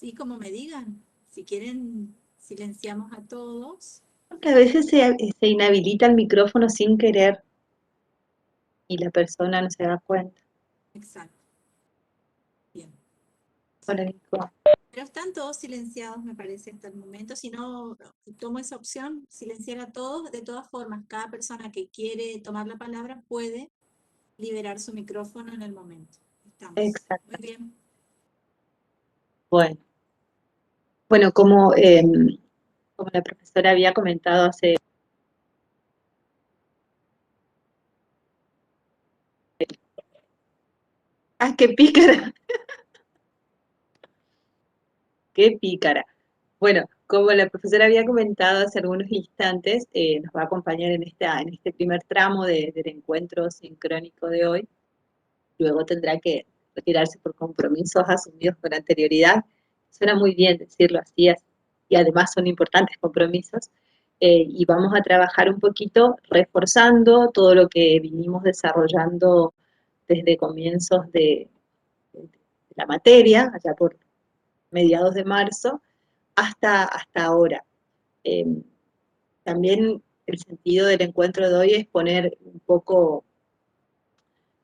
Sí, como me digan. Si quieren, silenciamos a todos. Porque a veces se inhabilita el micrófono sin querer y la persona no se da cuenta. Exacto. Bien. Hola, Nico. Pero están todos silenciados, me parece, hasta el momento. Si no, tomo esa opción, silenciar a todos. De todas formas, cada persona que quiere tomar la palabra puede liberar su micrófono en el momento. Estamos. Muy Exacto. bien. Bueno, bueno como la profesora había comentado hace... ¡Ah, qué pícara! ¡Qué pícara! Bueno, como la profesora había comentado hace algunos instantes, nos va a acompañar en este primer tramo del encuentro sincrónico de hoy. Luego tendrá que retirarse por compromisos asumidos con anterioridad. Suena muy bien decirlo así, y además son importantes compromisos. Y vamos a trabajar un poquito reforzando todo lo que vinimos desarrollando desde comienzos de la materia, allá por mediados de marzo, hasta ahora. Eh, También el sentido del encuentro de hoy es poner un poco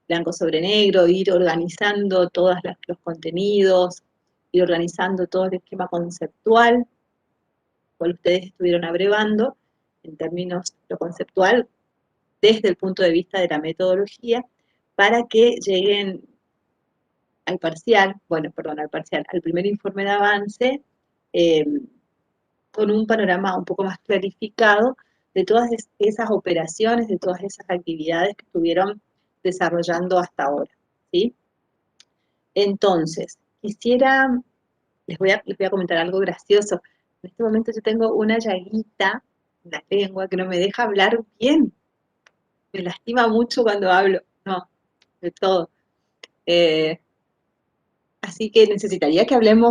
blanco sobre negro, ir organizando todos los contenidos, ir organizando todo el esquema conceptual, cual ustedes estuvieron abrevando, en términos lo conceptual, desde el punto de vista de la metodología, para que lleguen al parcial, al primer informe de avance, eh, con un panorama un poco más clarificado de todas esas operaciones, de todas esas actividades que estuvieron desarrollando hasta ahora, ¿sí? Entonces, les voy a comentar algo gracioso. En este momento yo tengo una llaguita en la lengua que no me deja hablar bien. Me lastima mucho cuando hablo. No, de todo. Eh, Así que necesitaría que hablen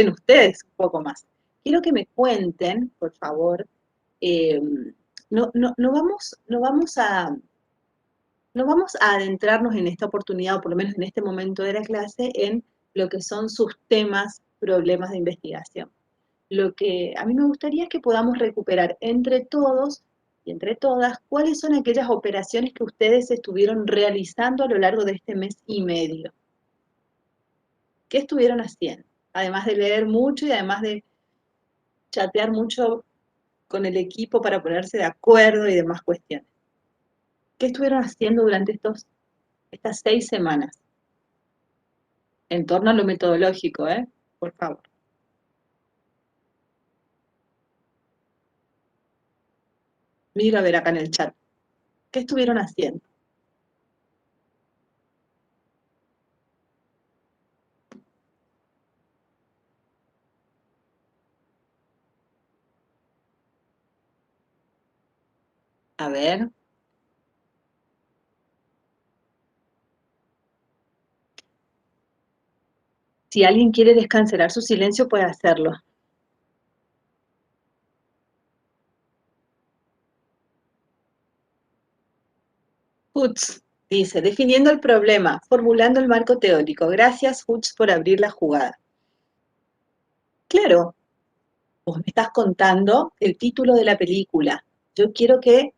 ustedes un poco más. Quiero que me cuenten, por favor, eh, no vamos a adentrarnos en esta oportunidad, o por lo menos en este momento de la clase, en lo que son sus temas, problemas de investigación. Lo que a mí me gustaría es que podamos recuperar entre todos y entre todas cuáles son aquellas operaciones que ustedes estuvieron realizando a lo largo de este mes y medio. ¿Qué estuvieron haciendo? Además de leer mucho y además de chatear mucho con el equipo para ponerse de acuerdo y demás cuestiones. ¿Qué estuvieron haciendo durante estas 6 semanas? En torno a lo metodológico, por favor. Miro a ver acá en el chat. ¿Qué estuvieron haciendo? A ver. Si alguien quiere descancelar su silencio, puede hacerlo. Hutz dice, definiendo el problema, formulando el marco teórico. Gracias, Hutz, por abrir la jugada. Claro, vos me estás contando el título de la película. Yo quiero que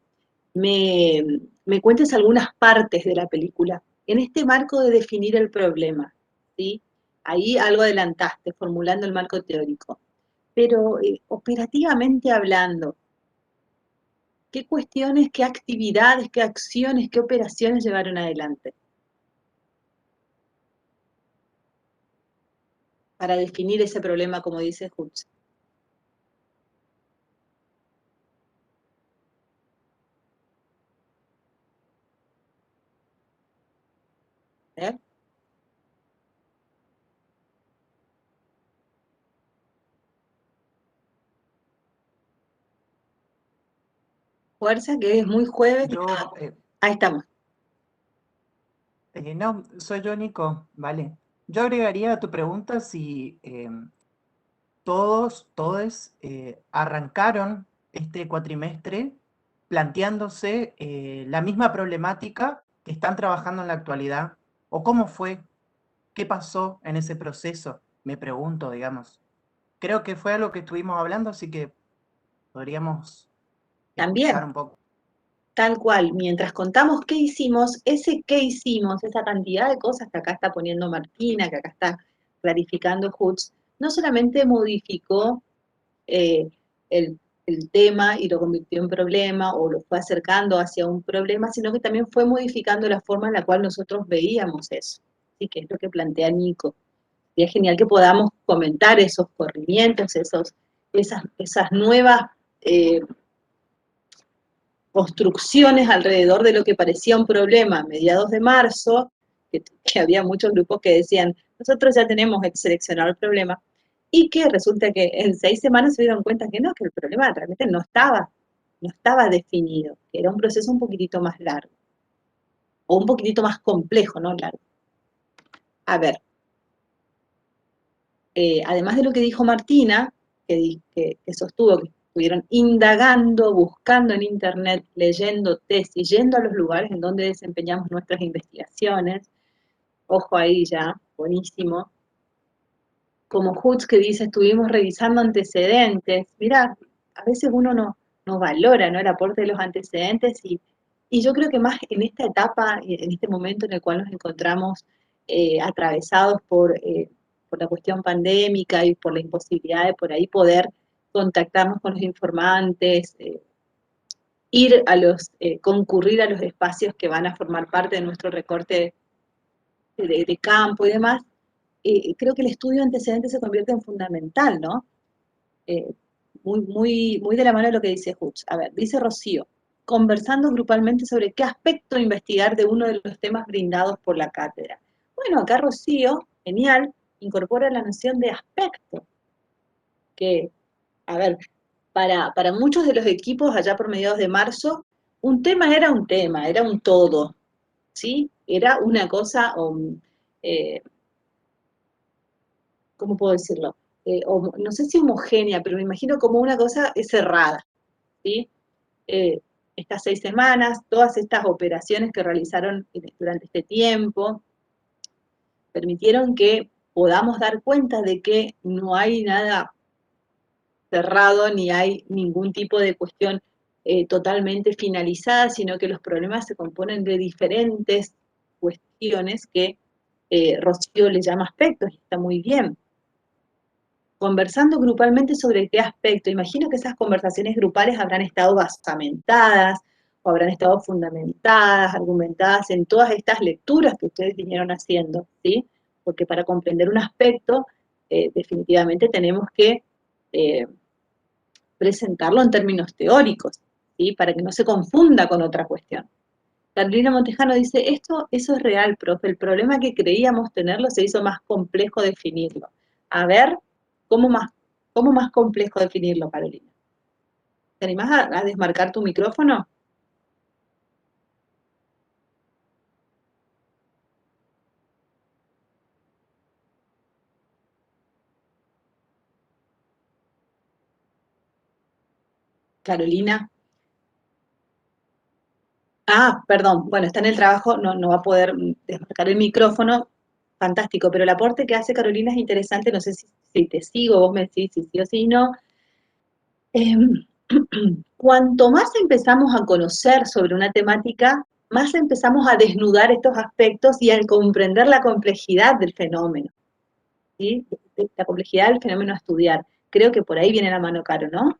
me, me cuentes algunas partes de la película. En este marco de definir el problema, ¿sí? Ahí algo adelantaste, formulando el marco teórico. Pero operativamente hablando, ¿qué cuestiones, qué actividades, qué acciones, qué operaciones llevaron adelante para definir ese problema, como dice Hutz? ¿Eh? Fuerza, que es muy jueves. Yo, Ahí estamos. no, soy yo, Nico, vale. Yo agregaría a tu pregunta si todos arrancaron este cuatrimestre planteándose la misma problemática que están trabajando en la actualidad, o cómo fue, qué pasó en ese proceso. me pregunto, digamos. Creo que fue algo que estuvimos hablando, así que podríamos También, escuchar un poco. tal cual, mientras contamos qué hicimos, ese qué hicimos, esa cantidad de cosas que acá está poniendo Martina, que acá está clarificando Hutz, no solamente modificó eh, el, el tema y lo convirtió en problema o lo fue acercando hacia un problema, sino que también fue modificando la forma en la cual nosotros veíamos eso. Así que es lo que plantea Nico. Y es genial que podamos comentar esos corrimientos, esas nuevas eh, construcciones alrededor de lo que parecía un problema a mediados de marzo, que había muchos grupos que decían, nosotros ya tenemos seleccionado el problema, y que resulta que en 6 semanas se dieron cuenta que no, que el problema realmente no estaba definido, que era un proceso un poquitito más largo, o un poquitito más complejo, no largo. A ver, además de lo que dijo Martina, que sostuvo que estuvieron indagando, buscando en internet, leyendo tesis, yendo a los lugares en donde desempeñamos nuestras investigaciones, ojo ahí ya, buenísimo, como Hutz que dice, estuvimos revisando antecedentes, mirá, a veces uno no valora, ¿no?, el aporte de los antecedentes y yo creo que más en esta etapa, en este momento en el cual nos encontramos atravesados por la cuestión pandémica y por la imposibilidad de por ahí poder contactarnos con los informantes, concurrir a los espacios que van a formar parte de nuestro recorte de campo y demás, creo que el estudio de antecedentes se convierte en fundamental, ¿no? Eh, muy de la mano de lo que dice Hutz. A ver, dice Rocío, conversando grupalmente sobre qué aspecto investigar de uno de los temas brindados por la cátedra. Bueno, acá Rocío, genial, incorpora la noción de aspecto, que, a ver, para muchos de los equipos allá por mediados de marzo, un tema, era un todo, ¿sí? Era una cosa, eh, ¿cómo puedo decirlo? No sé si homogénea, pero me imagino como una cosa cerrada, ¿sí? Eh, estas 6 semanas, todas estas operaciones que realizaron durante este tiempo, permitieron que podamos dar cuenta de que no hay nada cerrado, ni hay ningún tipo de cuestión totalmente finalizada, sino que los problemas se componen de diferentes cuestiones que Rocío le llama aspectos, y está muy bien. Conversando grupalmente sobre qué aspecto. Imagino que esas conversaciones grupales habrán estado basamentadas o habrán estado fundamentadas, argumentadas en todas estas lecturas que ustedes vinieron haciendo, ¿sí? Porque para comprender un aspecto, definitivamente tenemos que presentarlo en términos teóricos, ¿sí? Para que no se confunda con otra cuestión. Carolina Montejano dice, eso es real, profe, el problema que creíamos tenerlo se hizo más complejo definirlo. A ver, ¿cómo más complejo definirlo, Carolina? ¿Te animás a desmarcar tu micrófono? Carolina. Ah, perdón, bueno, está en el trabajo, no va a poder desmarcar el micrófono, fantástico, pero el aporte que hace Carolina es interesante, no sé si te sigo, vos me decís si sí o si no. Cuanto más empezamos a conocer sobre una temática, más empezamos a desnudar estos aspectos y a comprender la complejidad del fenómeno, ¿sí? La complejidad del fenómeno a estudiar. Creo que por ahí viene la mano, Caro, ¿no?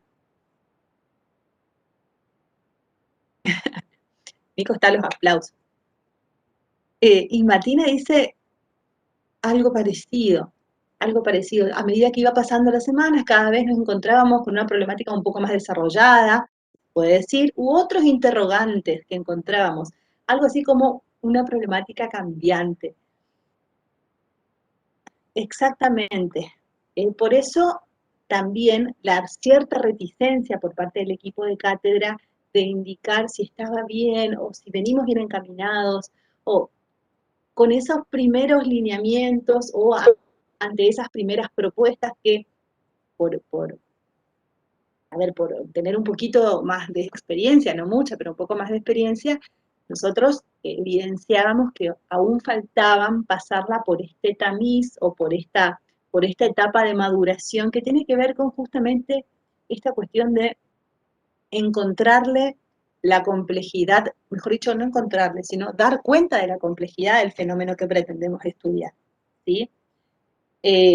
Nico está a los aplausos. Y Martina dice algo parecido, algo parecido. A medida que iba pasando las semanas, cada vez nos encontrábamos con una problemática un poco más desarrollada, puede decir, u otros interrogantes que encontrábamos, algo así como una problemática cambiante. Exactamente. Por eso también la cierta reticencia por parte del equipo de cátedra de indicar si estaba bien o si venimos bien encaminados o con esos primeros lineamientos o ante esas primeras propuestas que por tener un poquito más de experiencia, no mucha, pero un poco más de experiencia, nosotros evidenciábamos que aún faltaban pasarla por este tamiz o por esta por esta etapa de maduración que tiene que ver con justamente esta cuestión de encontrarle la complejidad, mejor dicho, no encontrarle, sino dar cuenta de la complejidad del fenómeno que pretendemos estudiar, ¿sí?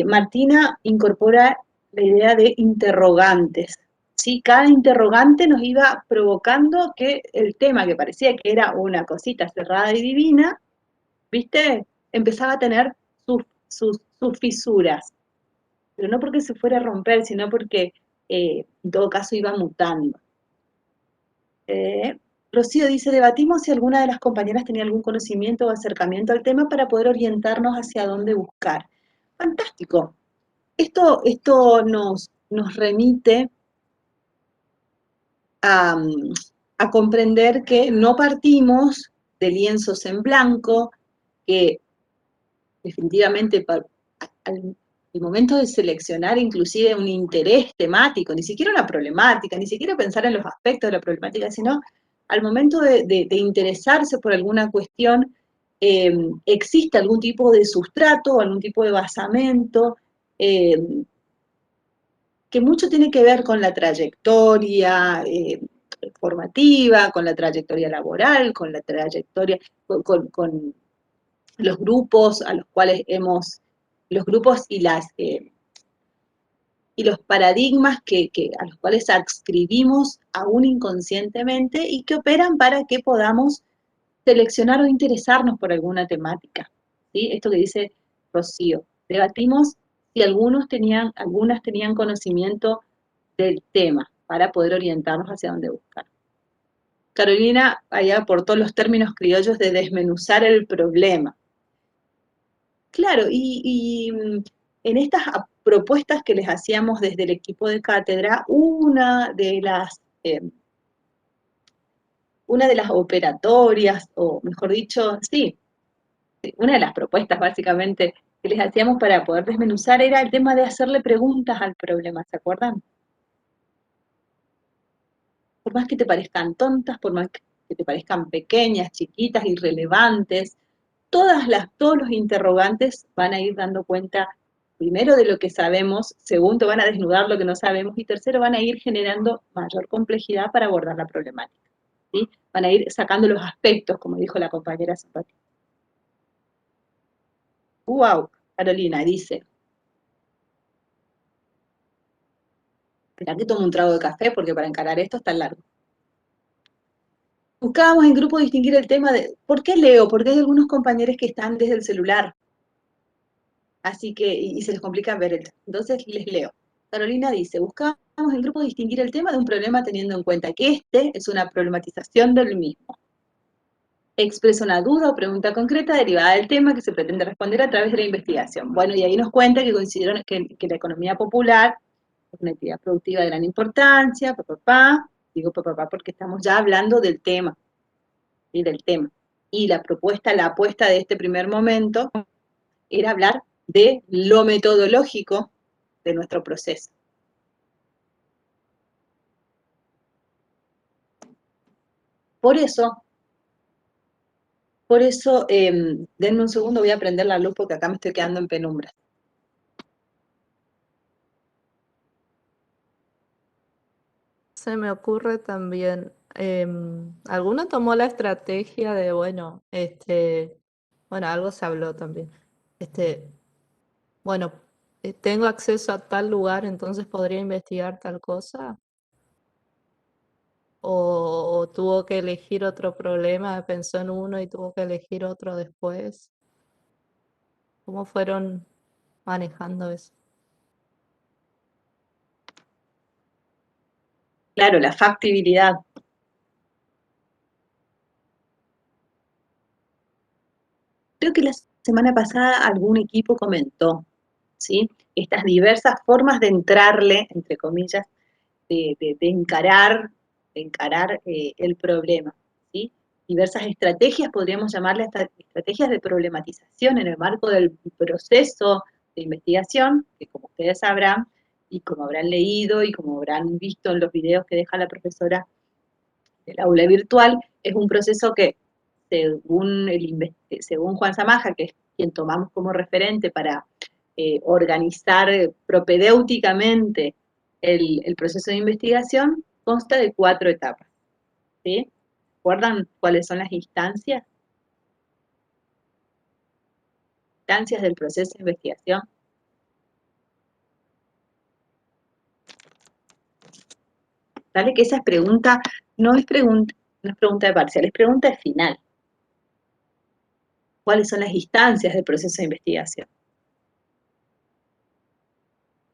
Martina incorpora la idea de interrogantes, ¿sí? Cada interrogante nos iba provocando que el tema que parecía que era una cosita cerrada y divina, ¿viste? Empezaba a tener sus fisuras, pero no porque se fuera a romper, sino porque en todo caso iba mutando. Rocío dice, debatimos si alguna de las compañeras tenía algún conocimiento o acercamiento al tema para poder orientarnos hacia dónde buscar. Fantástico. Esto nos remite a comprender que no partimos de lienzos en blanco, que definitivamente al momento de seleccionar inclusive un interés temático, ni siquiera una problemática, ni siquiera pensar en los aspectos de la problemática, sino al momento de interesarse por alguna cuestión, existe algún tipo de sustrato, algún tipo de basamento, que mucho tiene que ver con la trayectoria formativa, con la trayectoria laboral, con la trayectoria, con los grupos a los cuales los grupos y los paradigmas a los cuales adscribimos aún inconscientemente y que operan para que podamos seleccionar o interesarnos por alguna temática, ¿sí? Esto que dice Rocío. Debatimos si algunas tenían conocimiento del tema para poder orientarnos hacia dónde buscar. Carolina ahí aportó los términos criollos de desmenuzar el problema. Claro, y en estas propuestas que les hacíamos desde el equipo de cátedra, una de las operatorias, o mejor dicho, sí, una de las propuestas básicamente que les hacíamos para poder desmenuzar era el tema de hacerle preguntas al problema, ¿se acuerdan? Por más que te parezcan tontas, por más que te parezcan pequeñas, chiquitas, irrelevantes, todos los interrogantes van a ir dando cuenta, primero, de lo que sabemos, segundo, van a desnudar lo que no sabemos, y tercero, van a ir generando mayor complejidad para abordar la problemática, ¿sí? Van a ir sacando los aspectos, como dijo la compañera Zapati. ¡Wow! Carolina dice, espera que tomo un trago de café porque para encarar esto está largo. Buscábamos en grupo distinguir el tema de, ¿por qué leo? Porque hay algunos compañeros que están desde el celular, así que, y se les complica ver entonces les leo. Carolina dice, buscamos en grupo distinguir el tema de un problema teniendo en cuenta que este es una problematización del mismo. Expresa una duda o pregunta concreta derivada del tema que se pretende responder a través de la investigación. Bueno, y ahí nos cuenta que consideran que la economía popular es una actividad productiva de gran importancia, digo porque estamos ya hablando del tema, ¿sí? Del tema. Y la apuesta de este primer momento era hablar de lo metodológico de nuestro proceso. Por eso, denme un segundo, voy a prender la luz porque acá me estoy quedando en penumbra. Se me ocurre también, alguno tomó la estrategia de, bueno, algo se habló también, bueno, tengo acceso a tal lugar, entonces podría investigar tal cosa, o tuvo que elegir otro problema, pensó en uno y tuvo que elegir otro después. ¿Cómo fueron manejando eso? Claro, la factibilidad. Creo que la semana pasada algún equipo comentó, ¿sí? Estas diversas formas de entrarle, entre comillas, de encarar el problema, ¿sí? Diversas estrategias, podríamos llamarle hasta estrategias de problematización en el marco del proceso de investigación, que como ustedes sabrán, y como habrán leído, y como habrán visto en los videos que deja la profesora del aula virtual, es un proceso que, según Juan Zamaja, que es quien tomamos como referente para organizar propedéuticamente el proceso de investigación, consta de 4 etapas. ¿Sí? ¿Recuerdan cuáles son las instancias? Instancias del proceso de investigación. Dale que esa pregunta no es pregunta de parcial, es pregunta de final. ¿Cuáles son las instancias del proceso de investigación?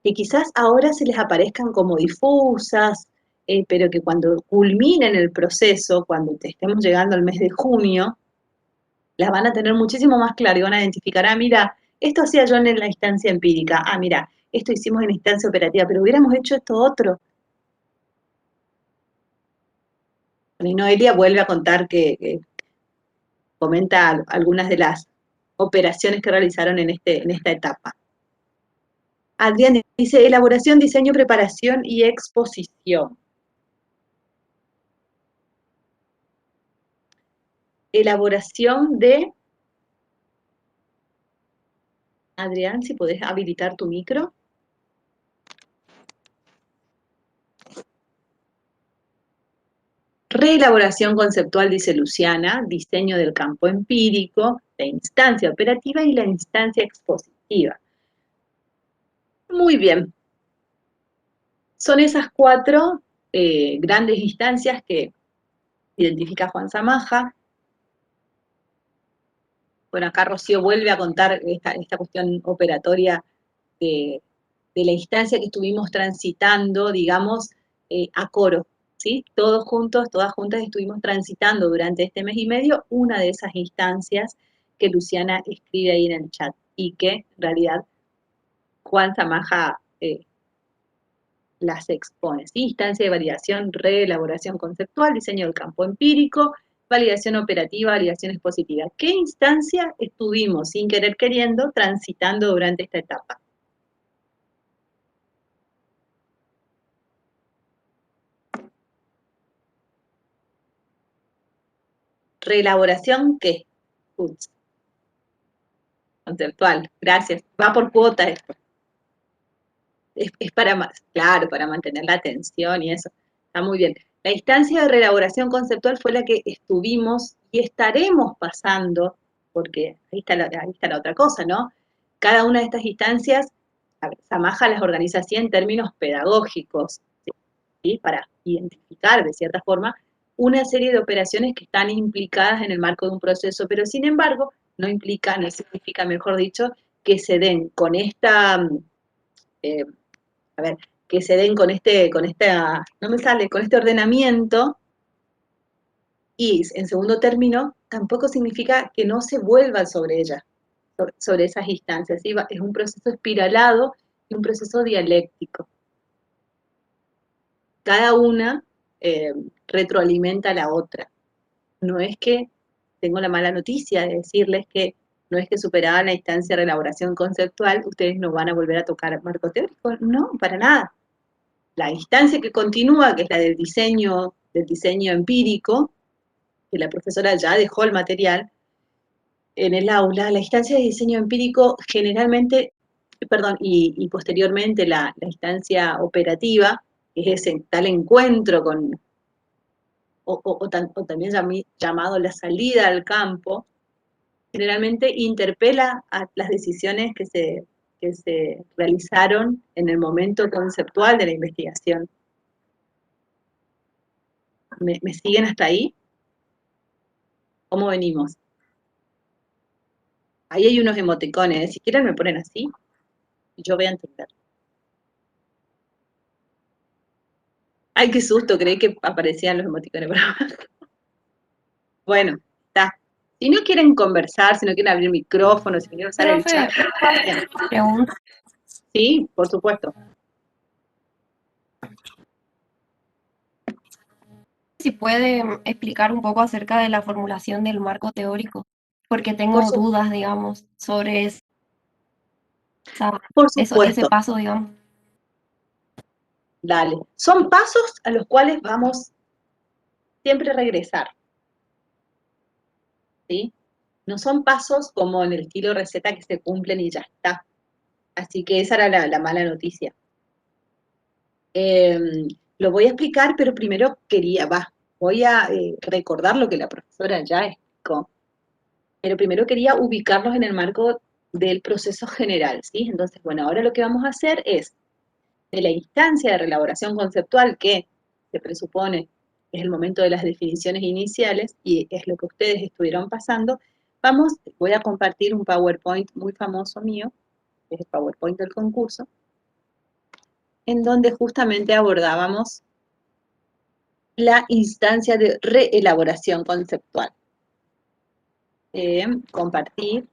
Que quizás ahora se les aparezcan como difusas, pero que cuando culminen el proceso, cuando estemos llegando al mes de junio, las van a tener muchísimo más claro y van a identificar, ah, mira, esto hacía yo en la instancia empírica, ah, mira, esto hicimos en la instancia operativa, pero hubiéramos hecho esto otro. Y Noelia vuelve a contar que comenta algunas de las operaciones que realizaron en esta etapa. Adrián dice, elaboración, diseño, preparación y exposición. Elaboración de... Adrián, si podés habilitar tu micro. Reelaboración conceptual, dice Luciana, diseño del campo empírico, la instancia operativa y la instancia expositiva. Muy bien. Son esas 4 grandes instancias que identifica Juan Zamaja. Bueno, acá Rocío vuelve a contar esta cuestión operatoria de la instancia que estuvimos transitando, digamos, a coro, ¿sí? Todos juntos, todas juntas estuvimos transitando durante este mes y medio una de esas instancias que Luciana escribe ahí en el chat y que en realidad Juan Zamaja las expone, ¿sí? Instancia de validación, reelaboración conceptual, diseño del campo empírico, validación operativa, validación expositiva. ¿Qué instancia estuvimos, sin querer queriendo, transitando durante esta etapa? ¿Reelaboración qué? Ups. Conceptual, gracias. Va por cuota esto. Es para más, claro, para mantener la atención y eso. Está muy bien. La instancia de reelaboración conceptual fue la que estuvimos y estaremos pasando, porque ahí está la otra cosa, ¿no? Cada una de estas instancias, Zamaja las organiza así en términos pedagógicos, ¿sí? Para identificar de cierta forma una serie de operaciones que están implicadas en el marco de un proceso, pero sin embargo no implica, no significa, mejor dicho, que se den con esta, que se den con no me sale, con este ordenamiento, y en segundo término, tampoco significa que no se vuelva sobre ella, sobre esas instancias, ¿sí? Es un proceso espiralado y un proceso dialéctico. Cada una retroalimenta a la otra. No es que tengo la mala noticia de decirles que no es que superada la instancia de elaboración conceptual, ustedes no van a volver a tocar marco teórico, no, para nada. La instancia que continúa, que es la del diseño empírico, que la profesora ya dejó el material en el aula, la instancia de diseño empírico generalmente, perdón, y posteriormente la instancia operativa, que es ese tal encuentro con, o también llamado la salida al campo, generalmente interpela a las decisiones que se realizaron en el momento conceptual de la investigación. ¿Me siguen hasta ahí? ¿Cómo venimos? Ahí hay unos emoticones, si quieren me ponen así, y yo voy a entender. Ay, qué susto, creí que aparecían los emoticones por abajo. Bueno, está. Si no quieren conversar, si no quieren abrir micrófono, si no quieren usar el chat. Pregunta. Sí, por supuesto. Si puede explicar un poco acerca de la formulación del marco teórico, porque tengo dudas, digamos, sobre ese paso, digamos. Dale. Son pasos a los cuales vamos siempre a regresar. ¿Sí? No son pasos como en el estilo receta que se cumplen y ya está. Así que esa era la mala noticia. Lo voy a explicar, pero primero voy a recordar lo que la profesora ya explicó. Pero primero quería ubicarlos en el marco del proceso general, ¿sí? Entonces, bueno, ahora lo que vamos a hacer es, de la instancia de reelaboración conceptual, que se presupone es el momento de las definiciones iniciales, y es lo que ustedes estuvieron pasando, voy a compartir un PowerPoint muy famoso mío, que es el PowerPoint del concurso, en donde justamente abordábamos la instancia de reelaboración conceptual. Compartir.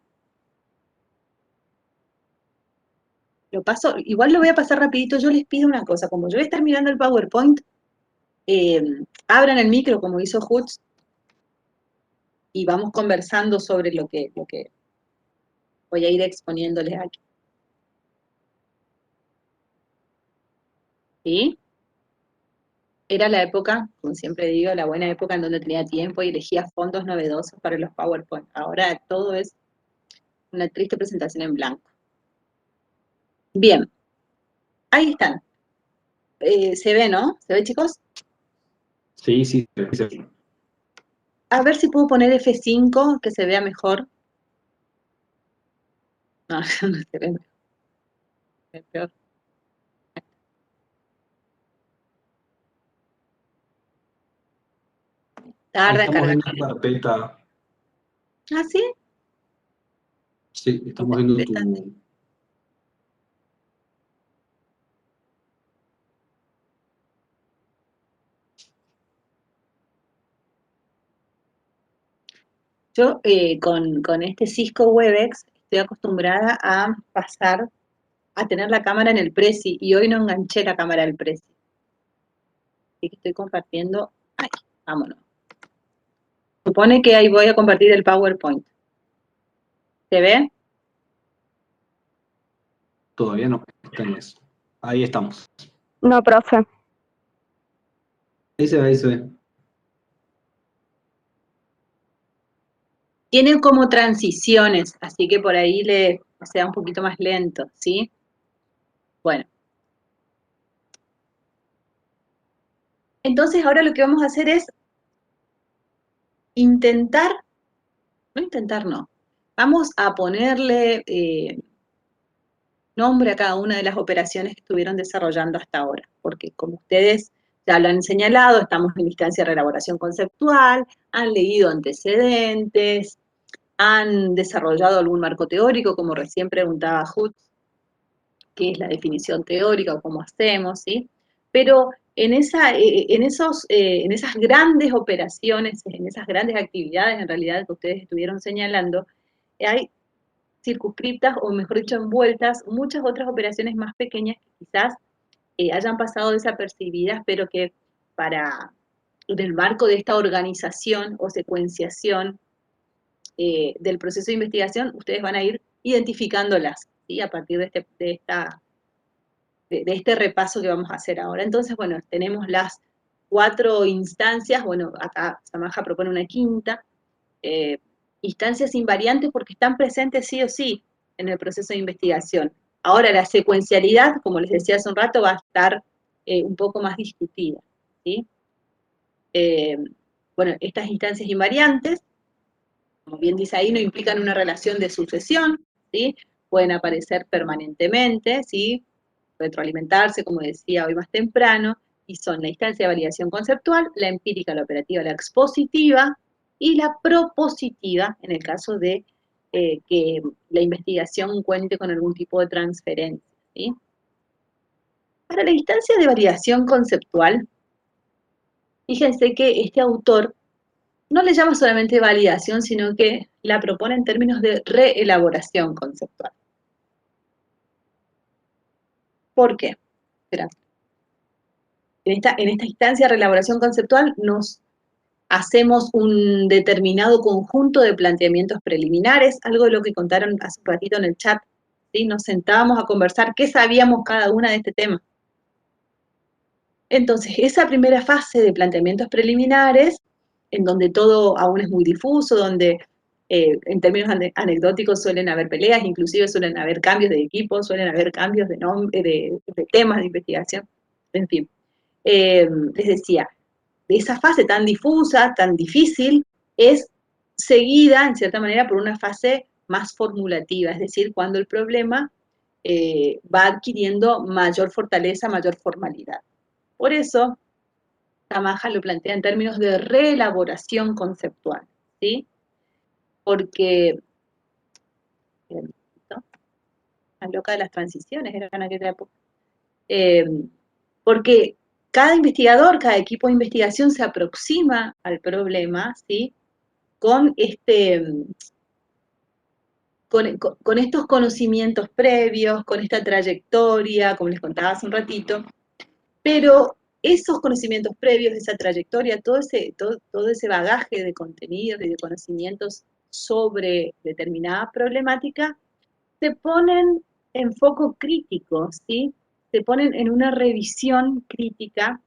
Lo paso, igual lo voy a pasar rapidito. Yo les pido una cosa, como yo voy a estar mirando el PowerPoint, abran el micro como hizo Hutz y vamos conversando sobre lo que voy a ir exponiéndoles aquí. ¿Sí? Era la época, como siempre digo, la buena época en donde tenía tiempo y elegía fondos novedosos para los PowerPoint. Ahora todo es una triste presentación en blanco. Bien, ahí están. ¿Se ve, no? ¿Se ve, chicos? Sí, sí. A ver si puedo poner F5, que se vea mejor. No, no se ve mejor. Es peor. Tarda en Estamos cargar. en una carpeta. ¿Ah, sí? Sí, estamos viendo tu... Yo con este Cisco Webex estoy acostumbrada a tener la cámara en el Prezi, y hoy no enganché la cámara al Prezi. Así que estoy compartiendo. Ay, vámonos. Supone que ahí voy a compartir el PowerPoint. ¿Se ve? Todavía no está en eso. Ahí estamos. No, profe. Ahí se ve, ahí se ve. Tienen como transiciones, así que por ahí sea un poquito más lento, ¿sí? Bueno. Entonces ahora lo que vamos a hacer es vamos a ponerle nombre a cada una de las operaciones que estuvieron desarrollando hasta ahora, porque como ustedes ya lo han señalado, estamos en instancia de reelaboración conceptual, han leído antecedentes, han desarrollado algún marco teórico, como recién preguntaba Hutz, qué es la definición teórica o cómo hacemos, ¿sí? Pero en esas grandes operaciones, en esas grandes actividades en realidad que ustedes estuvieron señalando, hay circunscriptas, o mejor dicho, envueltas, muchas otras operaciones más pequeñas que quizás hayan pasado desapercibidas, pero que en el marco de esta organización o secuenciación del proceso de investigación, ustedes van a ir identificándolas, ¿sí? A partir de este repaso que vamos a hacer ahora. Entonces, bueno, tenemos las 4 instancias, bueno, acá Samaja propone una quinta, instancias invariantes porque están presentes sí o sí en el proceso de investigación. Ahora, la secuencialidad, como les decía hace un rato, va a estar un poco más discutida, ¿sí? Bueno, estas instancias invariantes, como bien dice ahí, no implican una relación de sucesión, ¿sí? Pueden aparecer permanentemente, ¿sí? Retroalimentarse, como decía hoy más temprano, y son la instancia de validación conceptual, la empírica, la operativa, la expositiva, y la propositiva, en el caso de que la investigación cuente con algún tipo de transferencia, ¿sí? Para la instancia de validación conceptual, fíjense que este autor no le llama solamente validación, sino que la propone en términos de reelaboración conceptual. ¿Por qué? Espera. En esta instancia de reelaboración conceptual nos hacemos un determinado conjunto de planteamientos preliminares, algo de lo que contaron hace un ratito en el chat, ¿sí? Nos sentábamos a conversar qué sabíamos cada una de este tema. Entonces, esa primera fase de planteamientos preliminares, en donde todo aún es muy difuso, donde En términos anecdóticos suelen haber peleas, inclusive suelen haber cambios de equipo, suelen haber cambios de temas de investigación, en fin. Les decía, esa fase tan difusa, tan difícil, es seguida, en cierta manera, por una fase más formulativa, es decir, cuando el problema va adquiriendo mayor fortaleza, mayor formalidad. Por eso, Tamaja lo plantea en términos de reelaboración conceptual, ¿sí? Porque, ¿no? La loca de las transiciones era en aquella época. Porque cada investigador, cada equipo de investigación se aproxima al problema, ¿sí? Con estos conocimientos previos, con esta trayectoria, como les contaba hace un ratito, pero esos conocimientos previos, esa trayectoria, todo ese bagaje de contenidos y de conocimientos sobre determinada problemática, se ponen en foco crítico, ¿sí? Se ponen en una revisión crítica,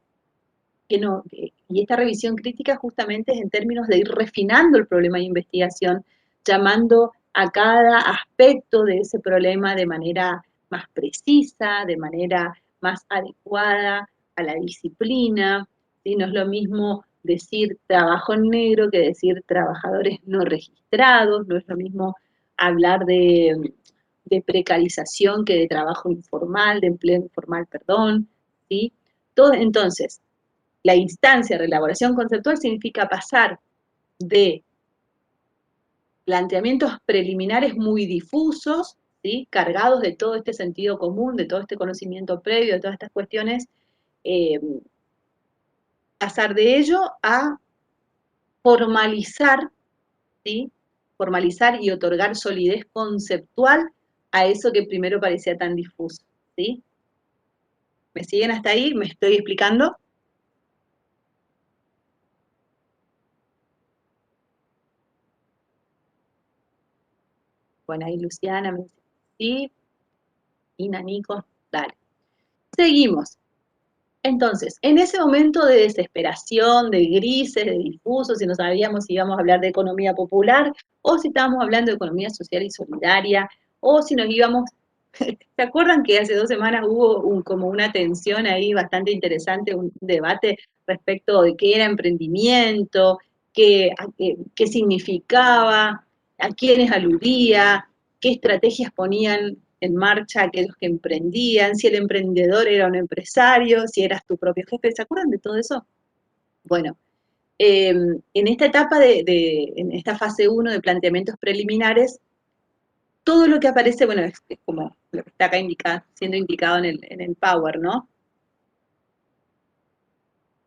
y esta revisión crítica justamente es en términos de ir refinando el problema de investigación, llamando a cada aspecto de ese problema de manera más precisa, de manera más adecuada a la disciplina, ¿sí? No es lo mismo decir trabajo en negro que decir trabajadores no registrados, no es lo mismo hablar de precarización que de trabajo informal, de empleo informal, perdón, ¿sí? Entonces, la instancia de elaboración conceptual significa pasar de planteamientos preliminares muy difusos, ¿sí? Cargados de todo este sentido común, de todo este conocimiento previo, de todas estas cuestiones, pasar de ello a formalizar, ¿sí? Formalizar y otorgar solidez conceptual a eso que primero parecía tan difuso, ¿sí? ¿Me siguen hasta ahí? ¿Me estoy explicando? Bueno, ahí Luciana me dice sí, y Nico, dale. Seguimos. Entonces, en ese momento de desesperación, de grises, de difusos, si no sabíamos si íbamos a hablar de economía popular, o si estábamos hablando de economía social y solidaria, o si nos íbamos... ¿Se acuerdan que hace 2 semanas hubo como una tensión ahí bastante interesante, un debate respecto de qué era emprendimiento, qué significaba, a quiénes aludía, qué estrategias ponían en marcha aquellos que emprendían, si el emprendedor era un empresario, si eras tu propio jefe? ¿Se acuerdan de todo eso? Bueno, en esta etapa en esta fase 1 de planteamientos preliminares, todo lo que aparece, bueno, es como lo que está acá siendo indicado en el Power, ¿no?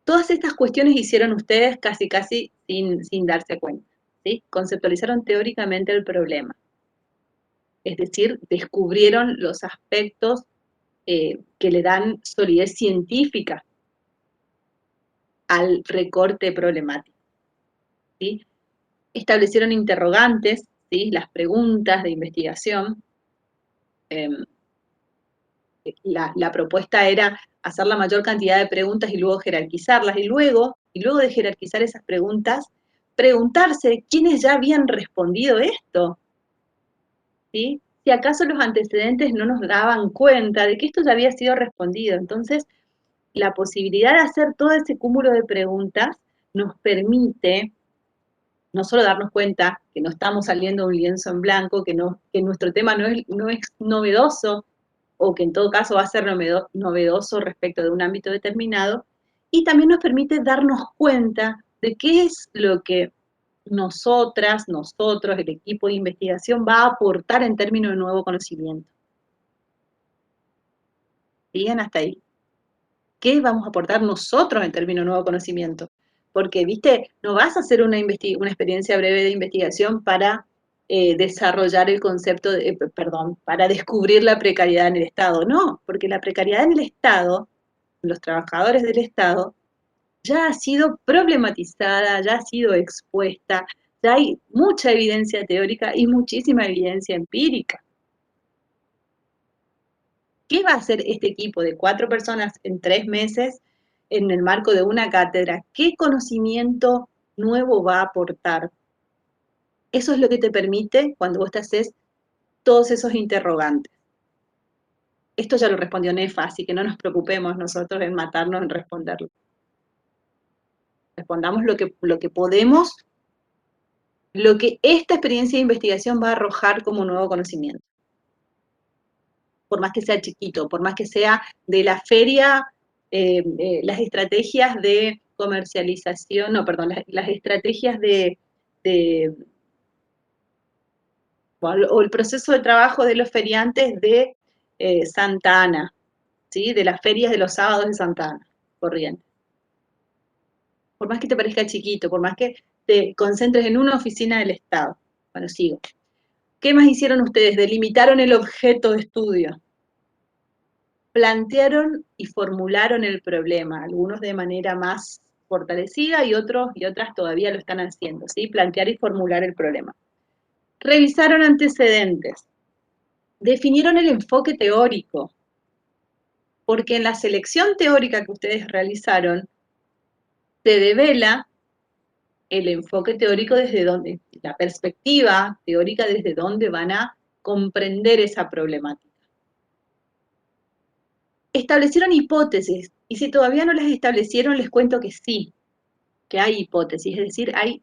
Todas estas cuestiones hicieron ustedes casi sin darse cuenta, ¿sí? Conceptualizaron teóricamente el problema. Es decir, descubrieron los aspectos que le dan solidez científica al recorte problemático, ¿sí? Establecieron interrogantes, ¿sí? Las preguntas de investigación. La propuesta era hacer la mayor cantidad de preguntas y luego jerarquizarlas, y luego de jerarquizar esas preguntas, preguntarse quiénes ya habían respondido esto, ¿sí? Si acaso los antecedentes no nos daban cuenta de que esto ya había sido respondido. Entonces, la posibilidad de hacer todo ese cúmulo de preguntas nos permite no solo darnos cuenta que no estamos saliendo de un lienzo en blanco, que nuestro tema no es novedoso, o que en todo caso va a ser novedoso respecto de un ámbito determinado, y también nos permite darnos cuenta de qué es lo que nosotros, el equipo de investigación, va a aportar en términos de nuevo conocimiento. Sigan hasta ahí. ¿Qué vamos a aportar nosotros en términos de nuevo conocimiento? Porque, viste, no vas a hacer una experiencia breve de investigación para desarrollar el concepto, para descubrir la precariedad en el Estado. No, porque la precariedad en el Estado, los trabajadores del Estado, ya ha sido problematizada, ya ha sido expuesta, ya hay mucha evidencia teórica y muchísima evidencia empírica. ¿Qué va a hacer este equipo de 4 personas en 3 meses en el marco de una cátedra? ¿Qué conocimiento nuevo va a aportar? Eso es lo que te permite cuando vos te haces todos esos interrogantes. Esto ya lo respondió Nefa, así que no nos preocupemos nosotros en matarnos en responderlo. Respondamos lo que podemos, lo que esta experiencia de investigación va a arrojar como nuevo conocimiento. Por más que sea chiquito, por más que sea de la feria, las estrategias de comercialización, no, perdón, las estrategias o el proceso de trabajo de los feriantes de Santa Ana, ¿sí? De las ferias de los sábados de Santa Ana, Corrientes. Por más que te parezca chiquito, por más que te concentres en una oficina del Estado. Bueno, sigo. ¿Qué más hicieron ustedes? Delimitaron el objeto de estudio. Plantearon y formularon el problema, algunos de manera más fortalecida y otras todavía lo están haciendo, ¿sí? Plantear y formular el problema. Revisaron antecedentes. Definieron el enfoque teórico, porque en la selección teórica que ustedes realizaron, se devela el enfoque teórico desde donde, la perspectiva teórica desde donde van a comprender esa problemática. Establecieron hipótesis, y si todavía no las establecieron, les cuento que sí, que hay hipótesis, es decir, hay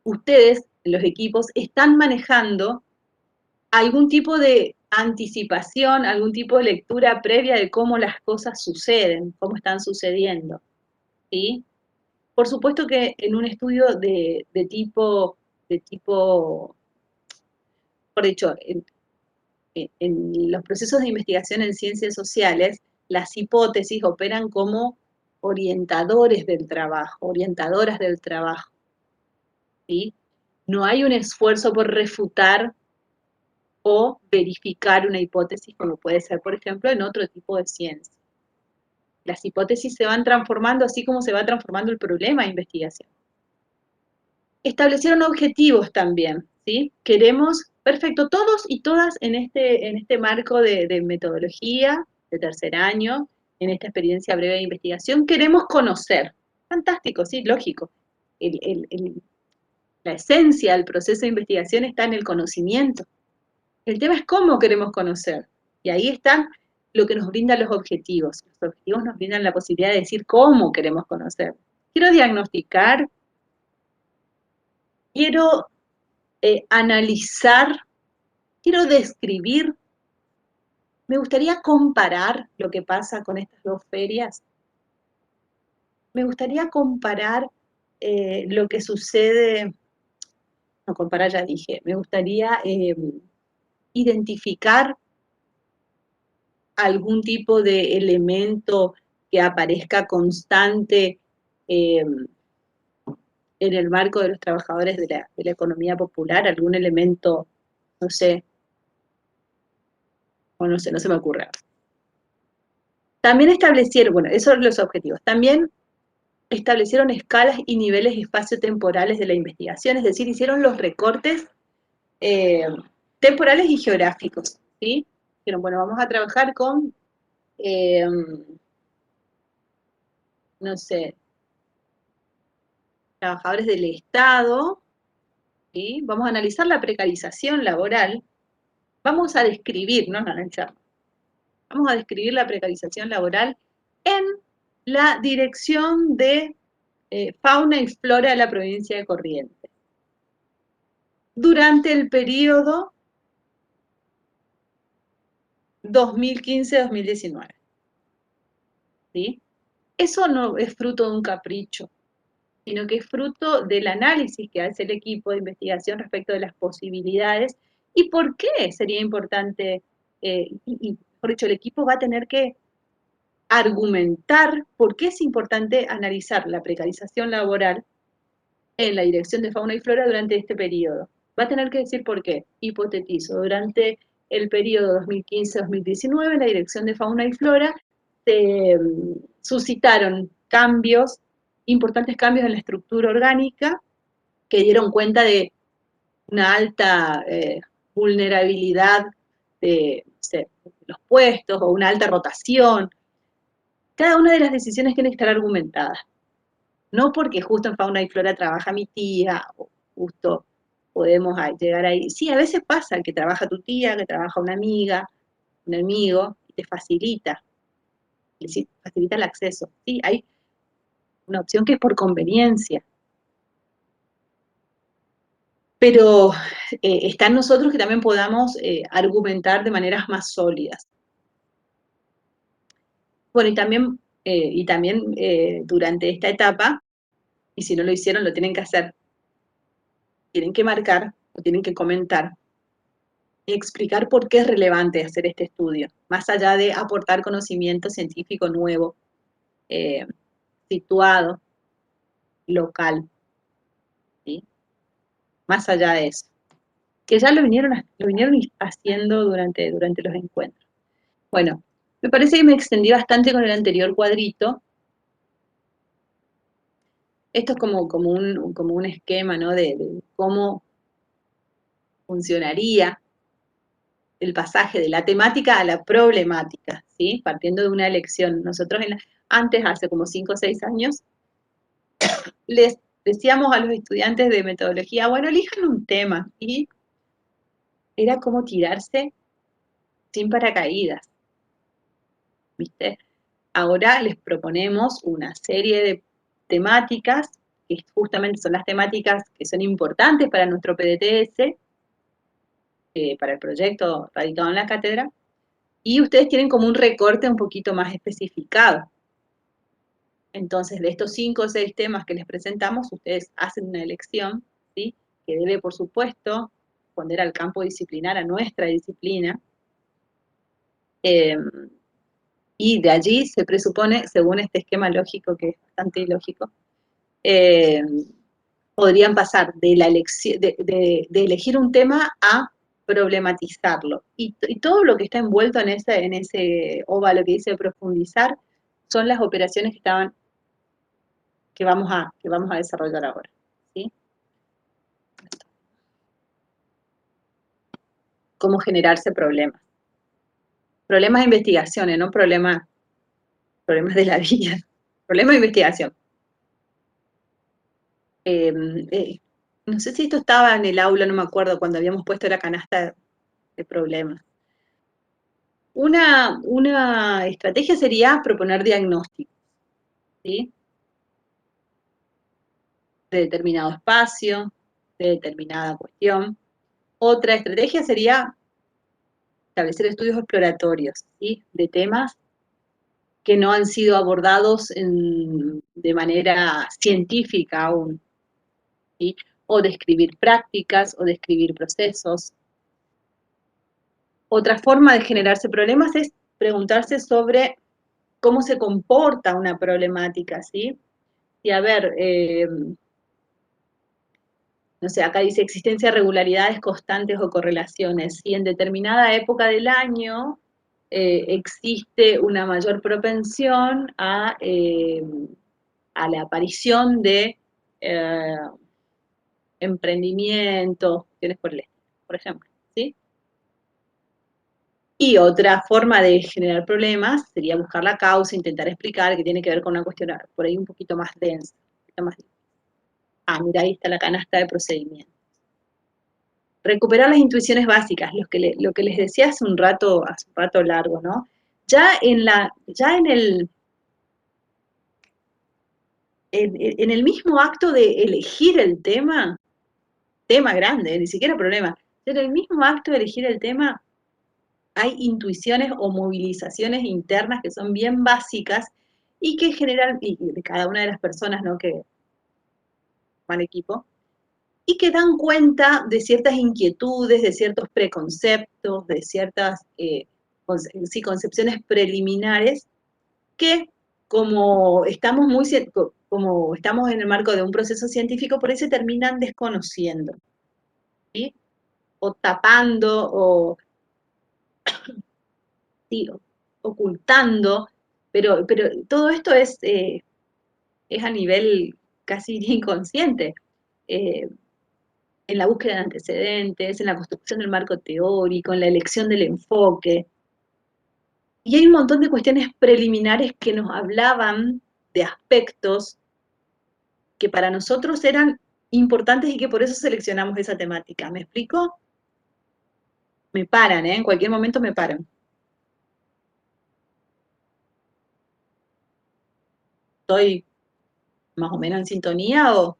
ustedes, los equipos, están manejando algún tipo de anticipación, algún tipo de lectura previa de cómo las cosas suceden, cómo están sucediendo, ¿sí? Por supuesto que en un estudio de tipo, por dicho, en los procesos de investigación en ciencias sociales, las hipótesis operan como orientadores del trabajo, orientadoras del trabajo, ¿sí? No hay un esfuerzo por refutar o verificar una hipótesis como puede ser, por ejemplo, en otro tipo de ciencia. Las hipótesis se van transformando así como se va transformando el problema de investigación. Establecieron objetivos también, ¿sí? Queremos, perfecto, todos y todas en este marco de metodología de tercer año, en esta experiencia breve de investigación, queremos conocer. Fantástico, sí, lógico. La esencia del proceso de investigación está en el conocimiento. El tema es cómo queremos conocer. Y ahí está lo que nos brindan los objetivos. Los objetivos nos brindan la posibilidad de decir cómo queremos conocer. Quiero diagnosticar, quiero analizar, quiero describir. Me gustaría comparar lo que pasa con estas dos ferias. Me gustaría comparar lo que sucede, no, comparar ya dije, me gustaría identificar algún tipo de elemento que aparezca constante en el marco de los trabajadores de la economía popular, algún elemento, no sé, o no sé, no se me ocurre. También establecieron, bueno, esos son los objetivos, también establecieron escalas y niveles espaciotemporales de la investigación, es decir, hicieron los recortes temporales y geográficos, ¿sí? Dijeron, bueno, vamos a trabajar con no sé, trabajadores del Estado, ¿sí? Vamos a analizar la precarización laboral, vamos a describir, no analizar, vamos a describir la precarización laboral en la dirección de fauna y flora de la provincia de Corrientes. Durante el periodo 2015-2019. ¿Sí? Eso no es fruto de un capricho, sino que es fruto del análisis que hace el equipo de investigación respecto de las posibilidades y por qué sería importante, y por hecho el equipo va a tener que argumentar por qué es importante analizar la precarización laboral en la dirección de fauna y flora durante este periodo. Va a tener que decir por qué. Hipotetizo, durante el periodo 2015-2019 en la dirección de fauna y flora se suscitaron cambios, importantes cambios en la estructura orgánica que dieron cuenta de una alta vulnerabilidad de los puestos o una alta rotación. Cada una de las decisiones tiene que estar argumentada. No porque justo en fauna y flora trabaja mi tía, o justo podemos llegar ahí. Sí, a veces pasa que trabaja tu tía, que trabaja una amiga, un amigo, y te facilita el acceso. Sí, hay una opción que es por conveniencia. Pero está en nosotros que también podamos argumentar de maneras más sólidas. Bueno, y también durante esta etapa, y si no lo hicieron, lo tienen que hacer, tienen que marcar o tienen que comentar y explicar por qué es relevante hacer este estudio, más allá de aportar conocimiento científico nuevo, situado, local, ¿sí? Más allá de eso, que ya lo vinieron haciendo durante los encuentros. Bueno, me parece que me extendí bastante con el anterior cuadrito. Esto es como un esquema, ¿no? De cómo funcionaría el pasaje de la temática a la problemática, ¿sí? Partiendo de una elección. Nosotros antes, hace como 5 o 6 años, les decíamos a los estudiantes de metodología, bueno, elijan un tema, y era como tirarse sin paracaídas, ¿viste? Ahora les proponemos una serie de temáticas, que justamente son las temáticas que son importantes para nuestro PDTS, para el proyecto radicado en la cátedra, y ustedes tienen como un recorte un poquito más especificado. Entonces, de estos 5 o 6 temas que les presentamos, ustedes hacen una elección, ¿sí? Que debe, por supuesto, responder al campo disciplinar, a nuestra disciplina. Y de allí se presupone, según este esquema lógico, que es bastante lógico, podrían pasar de la elección, de elegir un tema a problematizarlo. Y todo lo que está envuelto en ese óvalo que dice profundizar son las operaciones que vamos a desarrollar ahora, ¿sí? Cómo generarse problemas. Problemas de investigaciones, no problemas de la vida. Problemas de investigación. No sé si esto estaba en el aula, no me acuerdo, cuando habíamos puesto la canasta de problemas. Una estrategia sería proponer diagnósticos, ¿sí? De determinado espacio, de determinada cuestión. Otra estrategia sería establecer estudios exploratorios, ¿sí? De temas que no han sido abordados de manera científica aún, ¿sí? O describir prácticas, o describir procesos. Otra forma de generarse problemas es preguntarse sobre cómo se comporta una problemática, ¿sí? Y a ver, no sé, acá dice existencia de regularidades constantes o correlaciones. Si en determinada época del año existe una mayor propensión a la aparición de emprendimientos, por ejemplo, ¿sí? Y otra forma de generar problemas sería buscar la causa, intentar explicar, que tiene que ver con una cuestión por ahí un poquito más densa. Mira, ahí está la canasta de procedimientos. Recuperar las intuiciones básicas, lo que les decía hace un rato largo, ¿no? Ya en el mismo acto de elegir el tema grande, ni siquiera problema, en el mismo acto de elegir el tema, hay intuiciones o movilizaciones internas que son bien básicas y que generan, y de cada una de las personas, ¿no? Que van equipo, y que dan cuenta de ciertas inquietudes, de ciertos preconceptos, de ciertas concepciones preliminares que como estamos en el marco de un proceso científico, por ahí se terminan desconociendo, ¿sí? O tapando, o sí, ocultando, pero todo esto es a nivel casi inconsciente. En la búsqueda de antecedentes, en la construcción del marco teórico, en la elección del enfoque. Y hay un montón de cuestiones preliminares que nos hablaban de aspectos que para nosotros eran importantes y que por eso seleccionamos esa temática. ¿Me explico? Me paran, ¿eh? En cualquier momento me paran. ¿Estoy más o menos en sintonía o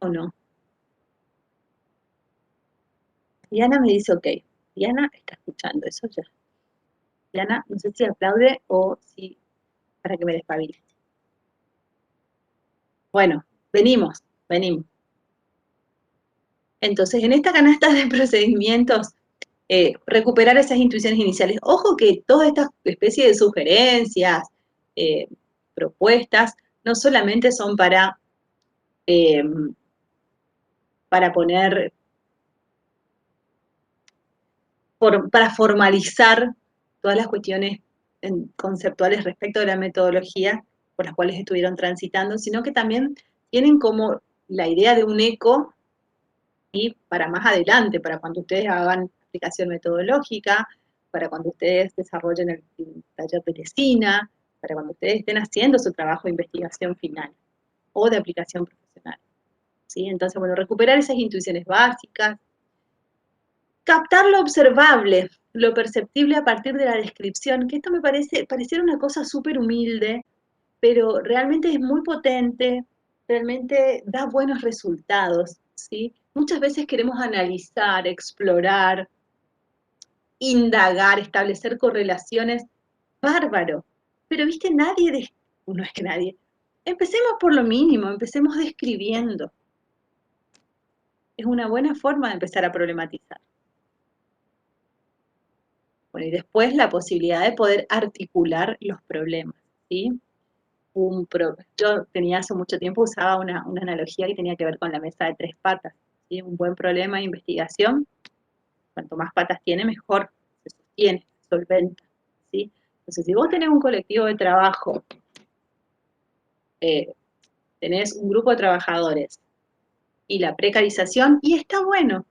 no? Diana me dice ok. Diana está escuchando, eso ya. Diana, no sé si aplaude o si para que me despabile. Bueno, venimos. Entonces, en esta canasta de procedimientos, recuperar esas intuiciones iniciales. Ojo que todas estas especies de sugerencias, propuestas, no solamente son para poner, para formalizar todas las cuestiones conceptuales respecto de la metodología por las cuales estuvieron transitando, sino que también tienen como la idea de un eco y para más adelante, para cuando ustedes hagan aplicación metodológica, para cuando ustedes desarrollen el taller de tesina, para cuando ustedes estén haciendo su trabajo de investigación final o de aplicación profesional. ¿Sí? Entonces, bueno, recuperar esas intuiciones básicas, captar lo observable, lo perceptible a partir de la descripción, que esto me pareciera una cosa súper humilde, pero realmente es muy potente, realmente da buenos resultados, ¿sí? Muchas veces queremos analizar, explorar, indagar, establecer correlaciones, bárbaro, pero viste, no es que nadie, empecemos por lo mínimo, empecemos describiendo. Es una buena forma de empezar a problematizar. Bueno, y después la posibilidad de poder articular los problemas, ¿sí? Yo tenía hace mucho tiempo, usaba una analogía que tenía que ver con la mesa de 3 patas, ¿sí? Un buen problema de investigación, cuanto más patas tiene, mejor se sostiene, se solventa, ¿sí? Entonces, si vos tenés un colectivo de trabajo, tenés un grupo de trabajadores y la precarización, y está bueno,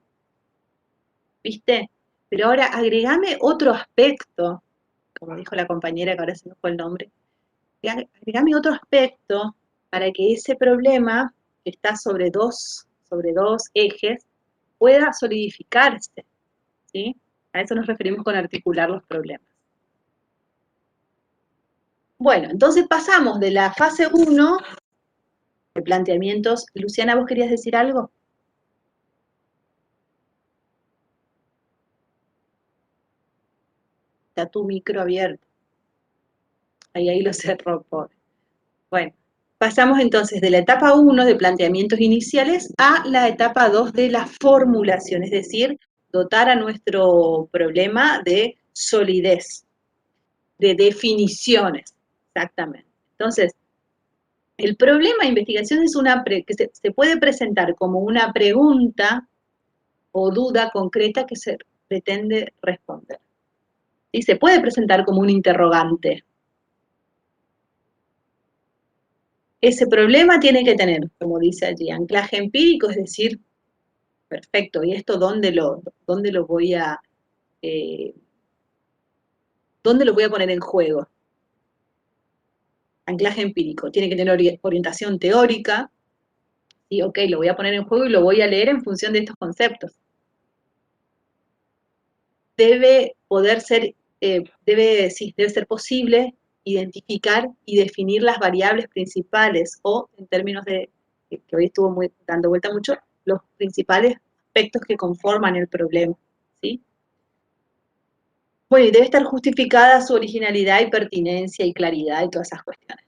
¿viste? Pero ahora agregame otro aspecto, como dijo la compañera que ahora se me fue el nombre, agregame otro aspecto para que ese problema, que está sobre dos ejes, pueda solidificarse, ¿sí? A eso nos referimos con articular los problemas. Bueno, entonces pasamos de la fase 1 de planteamientos. Luciana, ¿vos querías decir algo? Está tu micro abierto. Ahí lo cerró, pobre. Bueno, pasamos entonces de la etapa 1 de planteamientos iniciales a la etapa 2 de la formulación, es decir, dotar a nuestro problema de solidez, de definiciones, exactamente. Entonces, el problema de investigación es que se puede presentar como una pregunta o duda concreta que se pretende responder. Y se puede presentar como un interrogante. Ese problema tiene que tener, como dice allí, anclaje empírico, es decir, perfecto, ¿y esto dónde lo voy a poner en juego? Anclaje empírico, tiene que tener orientación teórica, y ok, lo voy a poner en juego y lo voy a leer en función de estos conceptos. Debe ser posible identificar y definir las variables principales, o en términos de, que hoy estuvo dando vuelta mucho, los principales aspectos que conforman el problema, ¿sí? Bueno, y debe estar justificada su originalidad y pertinencia y claridad y todas esas cuestiones.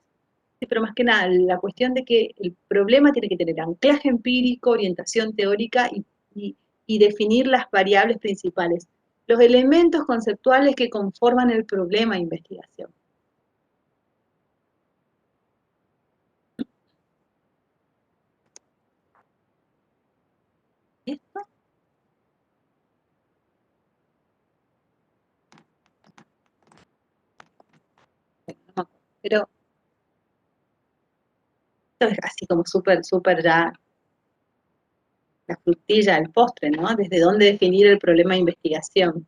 Sí, pero más que nada, la cuestión de que el problema tiene que tener anclaje empírico, orientación teórica y definir las variables principales, los elementos conceptuales que conforman el problema de investigación. ¿Y esto? Bueno, no me acuerdo, pero esto es así como súper ya la frutilla del postre, ¿no? Desde dónde definir el problema de investigación.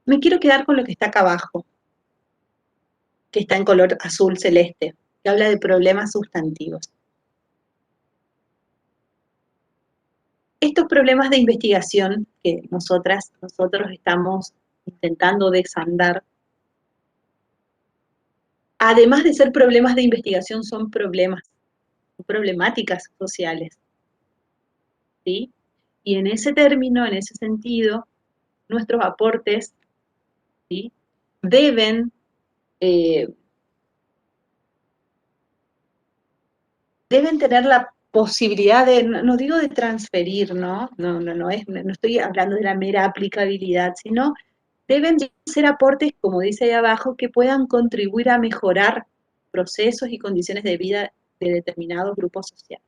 Me quiero quedar con lo que está acá abajo. que está en color azul celeste, que habla de problemas sustantivos. Estos problemas de investigación que nosotros estamos intentando desandar, además de ser problemas de investigación, son problemáticas sociales, ¿sí? Y en ese término, en ese sentido, nuestros aportes, ¿sí?, deben tener la posibilidad de, no digo de transferir, ¿no? No estoy hablando de la mera aplicabilidad, sino deben ser aportes, como dice ahí abajo, que puedan contribuir a mejorar procesos y condiciones de vida de determinados grupos sociales.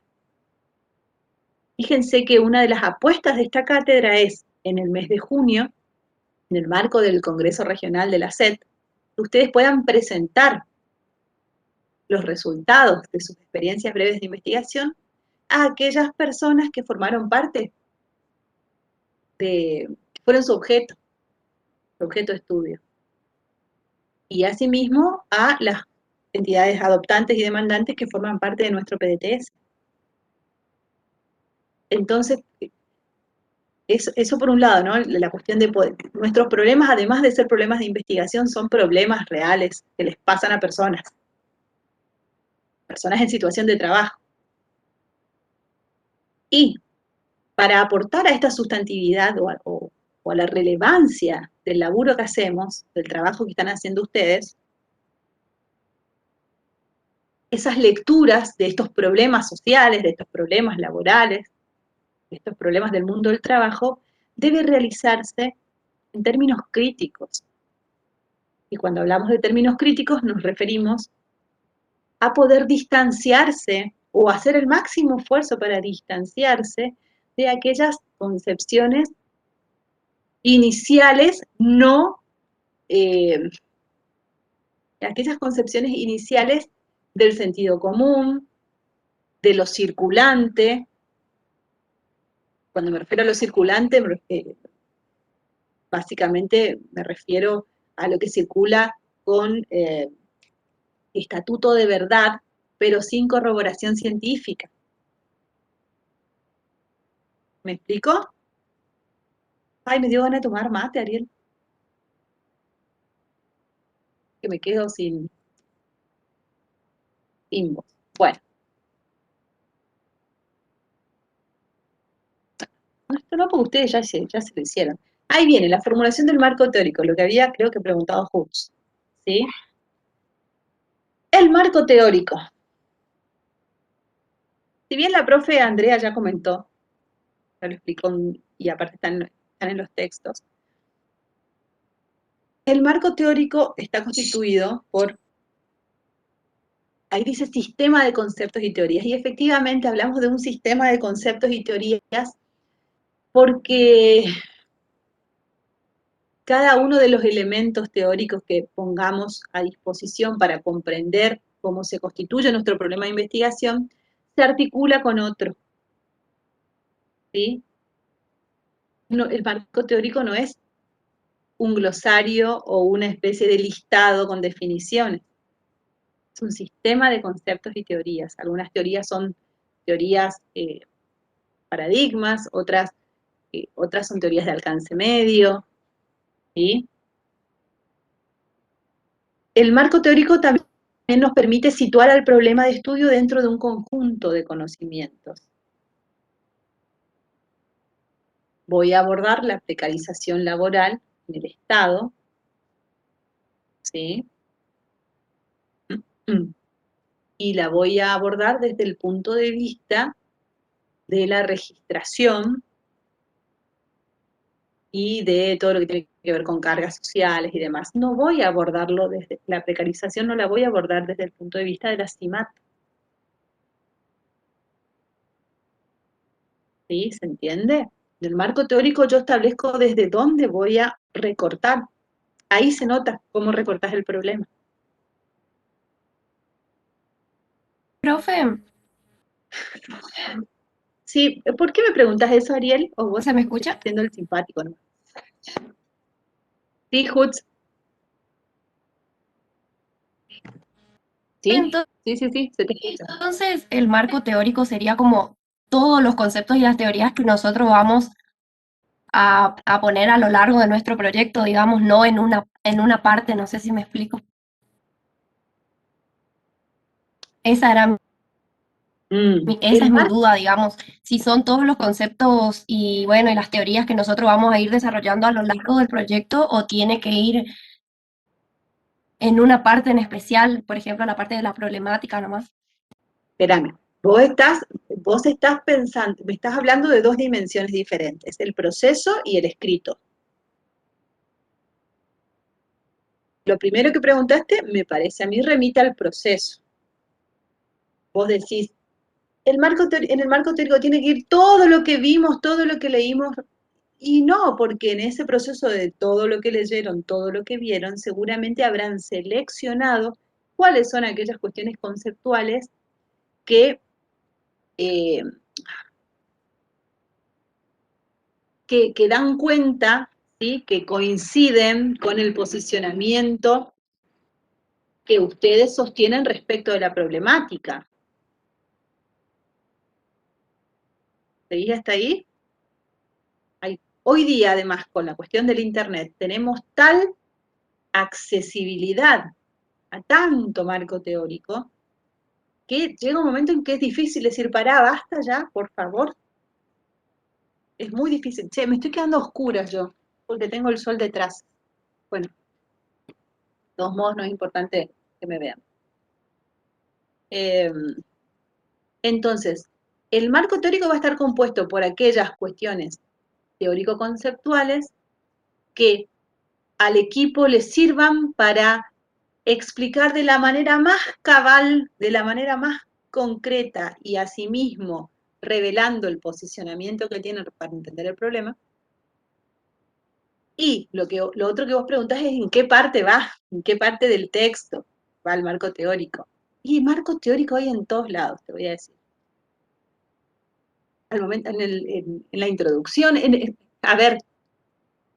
Fíjense que una de las apuestas de esta cátedra es, en el mes de junio, en el marco del Congreso Regional de la SED, que ustedes puedan presentar los resultados de sus experiencias breves de investigación a aquellas personas que formaron parte que fueron su objeto de estudio. Y asimismo a las entidades adoptantes y demandantes que forman parte de nuestro PDTS. Entonces, eso por un lado, ¿no? La cuestión de nuestros problemas, además de ser problemas de investigación, son problemas reales que les pasan a personas en situación de trabajo. Y para aportar a esta sustantividad o a la relevancia del laburo que hacemos, del trabajo que están haciendo ustedes, esas lecturas de estos problemas sociales, de estos problemas laborales, de estos problemas del mundo del trabajo, debe realizarse en términos críticos. Y cuando hablamos de términos críticos nos referimos a poder distanciarse o hacer el máximo esfuerzo para distanciarse de aquellas concepciones iniciales aquellas concepciones iniciales del sentido común, de lo circulante. Cuando me refiero a lo circulante, básicamente me refiero a lo que circula con estatuto de verdad, pero sin corroboración científica. ¿Me explico? Ay, me dio ganas de tomar mate, Ariel. Que me quedo sin voz. Bueno. Esto no, porque ustedes ya se lo hicieron. Ahí viene la formulación del marco teórico, lo que había, creo que preguntado Hutz. ¿Sí? El marco teórico. Si bien la profe Andrea ya comentó, ya lo explicó y aparte están en los textos, el marco teórico está constituido por, ahí dice sistema de conceptos y teorías, y efectivamente hablamos de un sistema de conceptos y teorías porque cada uno de los elementos teóricos que pongamos a disposición para comprender cómo se constituye nuestro problema de investigación, se articula con otro. ¿Sí? No, el marco teórico no es un glosario o una especie de listado con definiciones. Es un sistema de conceptos y teorías. Algunas teorías son teorías paradigmas, otras son teorías de alcance medio. ¿Sí? El marco teórico también nos permite situar al problema de estudio dentro de un conjunto de conocimientos. Voy a abordar la precarización laboral en el Estado, ¿sí? Y la voy a abordar desde el punto de vista de la registración y de todo lo que tiene que ver con cargas sociales y demás. No voy a abordarlo desde la precarización, no la voy a abordar desde el punto de vista de la CIMAT. ¿Sí? ¿Se entiende? Del marco teórico yo establezco desde dónde voy a recortar. Ahí se nota cómo recortas el problema. Profe, Sí, ¿por qué me preguntas eso, Ariel? ¿O vos ¿se me escucha? estás siendo el simpático, no? Sí, Hutz. ¿Sí? Sí, se te escucha. Entonces, el marco teórico sería como todos los conceptos y las teorías que nosotros vamos a poner a lo largo de nuestro proyecto, digamos, no en una parte, no sé si me explico. Esa era esa es mi duda, digamos, si son todos los conceptos y bueno, y las teorías que nosotros vamos a ir desarrollando a lo largo del proyecto o tiene que ir en una parte en especial, por ejemplo, la parte de la problemática nomás. Espérame, vos estás pensando, me estás hablando de dos dimensiones diferentes, el proceso y el escrito. Lo primero que preguntaste, me parece a mí, remite al proceso. Vos decís, en el marco teórico tiene que ir todo lo que vimos, todo lo que leímos, y no, porque en ese proceso de todo lo que leyeron, todo lo que vieron, seguramente habrán seleccionado cuáles son aquellas cuestiones conceptuales que dan cuenta, ¿sí? Que coinciden con el posicionamiento que ustedes sostienen respecto de la problemática. ¿Seguís hasta ahí? Hoy día, además, con la cuestión del Internet, tenemos tal accesibilidad a tanto marco teórico que llega un momento en que es difícil decir, pará, basta ya, por favor. Es muy difícil. Che, me estoy quedando oscura yo, porque tengo el sol detrás. Bueno, de todos modos no es importante que me vean. Entonces, el marco teórico va a estar compuesto por aquellas cuestiones teórico-conceptuales que al equipo le sirvan para explicar de la manera más cabal, de la manera más concreta y asimismo revelando el posicionamiento que tienen para entender el problema. Y lo otro que vos preguntás es en qué parte va, en qué parte del texto va el marco teórico. Y marco teórico hay en todos lados, te voy a decir. Al momento, en la introducción, a ver,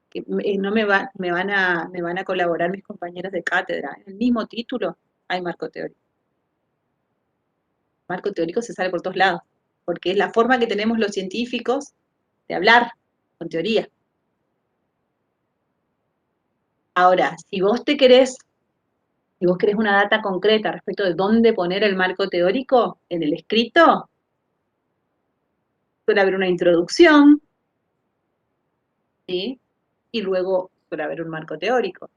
que no me van a colaborar mis compañeros de cátedra. En el mismo título hay marco teórico. Marco teórico se sale por todos lados, porque es la forma que tenemos los científicos de hablar con teoría. Ahora, si vos querés una data concreta respecto de dónde poner el marco teórico en el escrito, suele haber una introducción, ¿sí? Y luego suele haber un marco teórico.